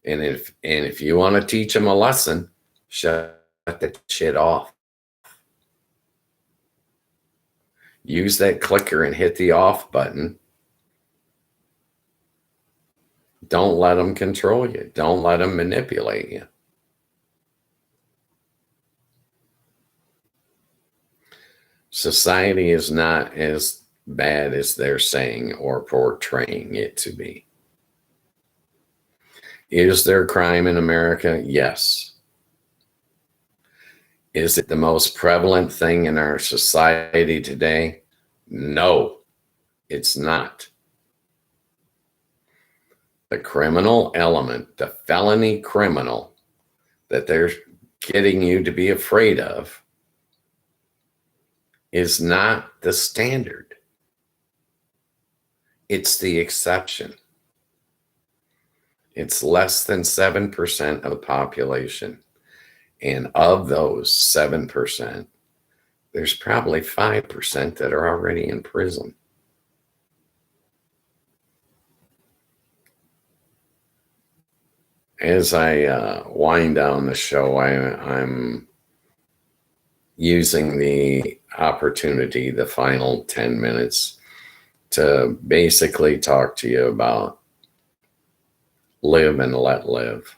And if you want to teach them a lesson, shut that shit off. Use that clicker and hit the off button. Don't let them control you. Don't let them manipulate you. Society is not as bad as they're saying or portraying it to be. Is there crime in America? Yes. Is it the most prevalent thing in our society today? No, it's not. The criminal element, the felony criminal that they're getting you to be afraid of, is not the standard. It's the exception. It's less than 7% of the population. And of those 7%, there's probably 5% that are already in prison. As I wind down the show, I'm using the opportunity, the final 10 minutes, to basically talk to you about live and let live.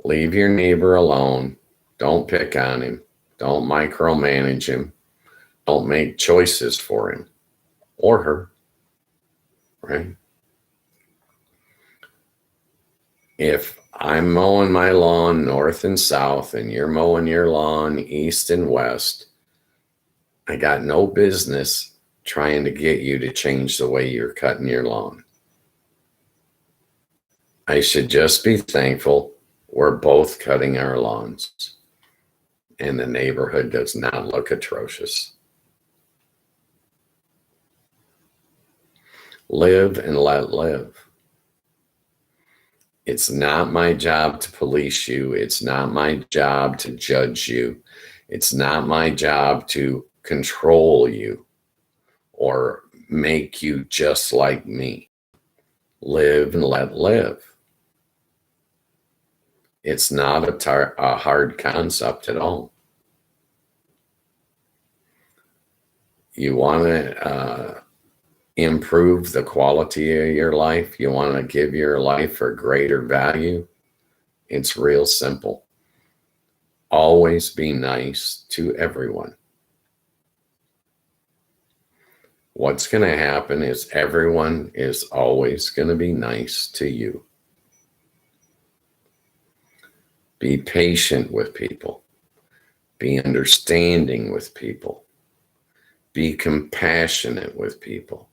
Leave your neighbor alone. Don't pick on him. Don't micromanage him. Don't make choices for him or her, right? If I'm mowing my lawn north and south and you're mowing your lawn east and west, I got no business trying to get you to change the way you're cutting your lawn. I should just be thankful we're both cutting our lawns and the neighborhood does not look atrocious. Live and let live. It's not my job to police you. It's not my job to judge you. It's not my job to control you or make you just like me. Live and let live. It's not a hard concept at all. You want to improve the quality of your life, you want to give your life a greater value, it's real simple. Always be nice to everyone. What's going to happen is everyone is always going to be nice to you. Be patient with people. Be understanding with people. Be compassionate with people.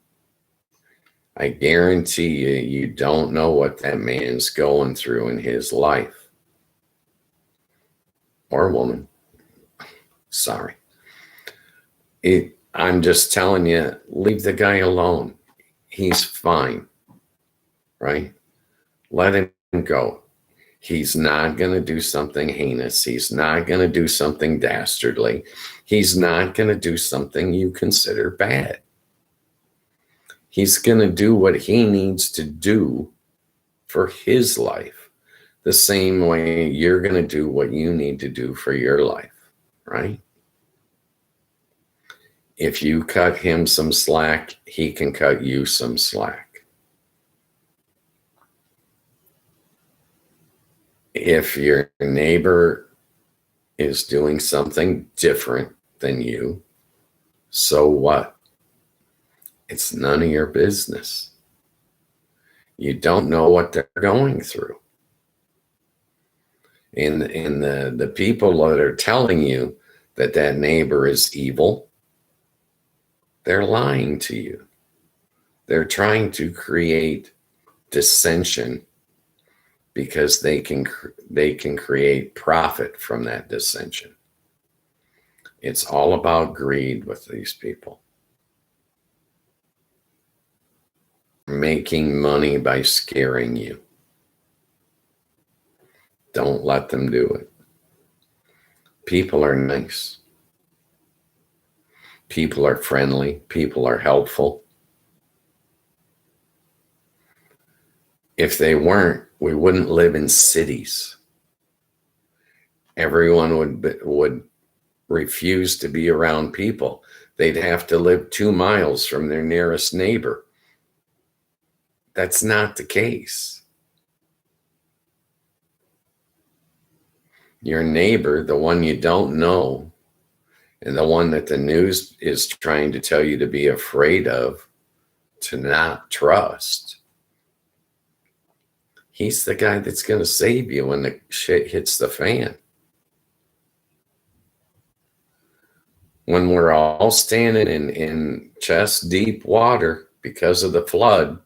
I guarantee you, you don't know what that man's going through in his life. Or woman. Sorry. I'm just telling you, leave the guy alone. He's fine. Right? Let him go. He's not going to do something heinous. He's not going to do something dastardly. He's not going to do something you consider bad. He's going to do what he needs to do for his life, the same way you're going to do what you need to do for your life, right? If you cut him some slack, he can cut you some slack. If your neighbor is doing something different than you, so what? It's none of your business. You don't know what they're going through. And the people that are telling you that that neighbor is evil, they're lying to you. They're trying to create dissension because they can create profit from that dissension. It's all about greed with these people. Making money by scaring you. Don't let them do it. People are nice. People are friendly. People are helpful. If they weren't, we wouldn't live in cities. Everyone would refuse to be around people. They'd have to live 2 miles from their nearest neighbor. That's not the case. Your neighbor, the one you don't know, and the one that the news is trying to tell you to be afraid of, to not trust, He's the guy that's going to save you when the shit hits the fan. When we're all standing in chest deep water because of the flood,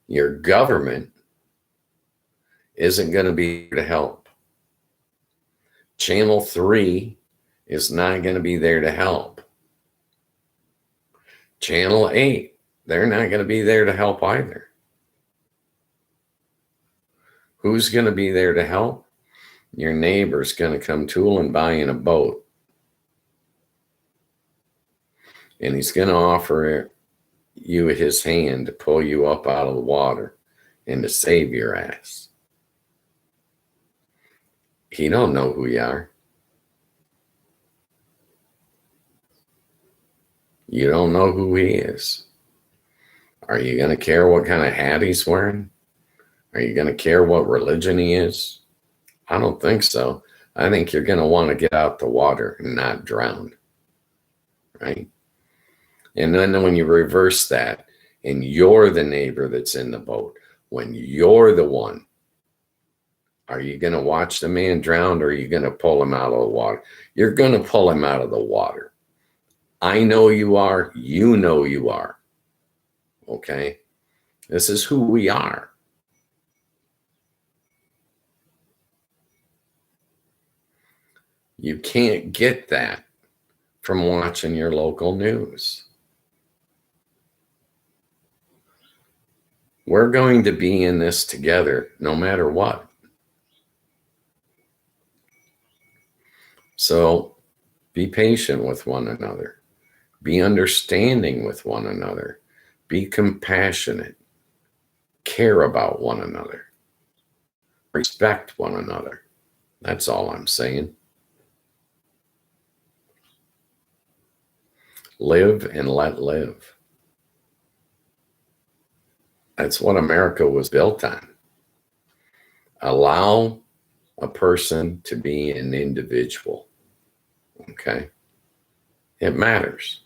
your government isn't going to be there to help. Channel 3 is not going to be there to help. Channel 8, they're not going to be there to help either. Who's going to be there to help? Your neighbor's going to come tooling by in a boat. And he's going to offer you his hand to pull you up out of the water and to save your ass. He don't know who you are. You don't know who he is. Are you going to care what kind of hat he's wearing? Are you going to care what religion he is? I don't think so. I think you're going to want to get out the water and not drown. Right? And then when you reverse that, and you're the neighbor that's in the boat, when you're the one, are you going to watch the man drown, or are you going to pull him out of the water? You're going to pull him out of the water. I know you are. You know you are. Okay? This is who we are. You can't get that from watching your local news. We're going to be in this together no matter what. So be patient with one another. Be understanding with one another. Be compassionate. Care about one another. Respect one another. That's all I'm saying. Live and let live. That's what America was built on. Allow a person to be an individual. Okay? It matters.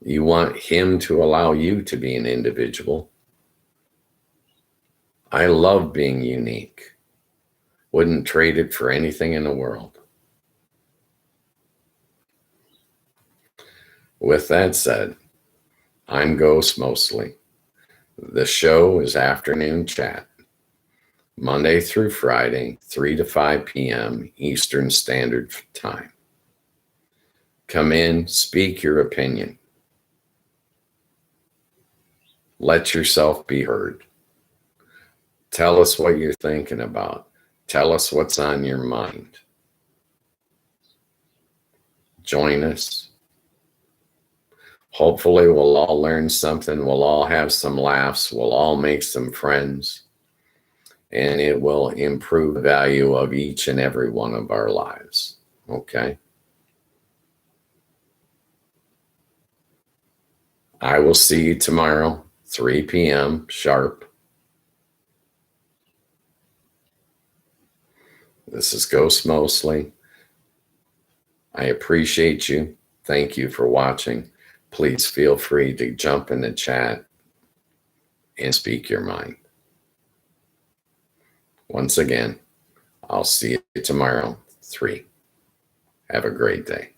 You want him to allow you to be an individual. I love being unique. Wouldn't trade it for anything in the world. With that said, I'm Ghost Mostly. The show is Afternoon Chat, Monday through Friday, 3 to 5 p.m. Eastern Standard Time. Come in, speak your opinion. Let yourself be heard. Tell us what you're thinking about. Tell us what's on your mind. Join us. Hopefully we'll all learn something. We'll all have some laughs. We'll all make some friends. And it will improve the value of each and every one of our lives. Okay? I will see you tomorrow, 3 p.m. sharp. This is Ghost Mostly. I appreciate you. Thank you for watching. Please feel free to jump in the chat and speak your mind. Once again, I'll see you tomorrow, 3. Have a great day.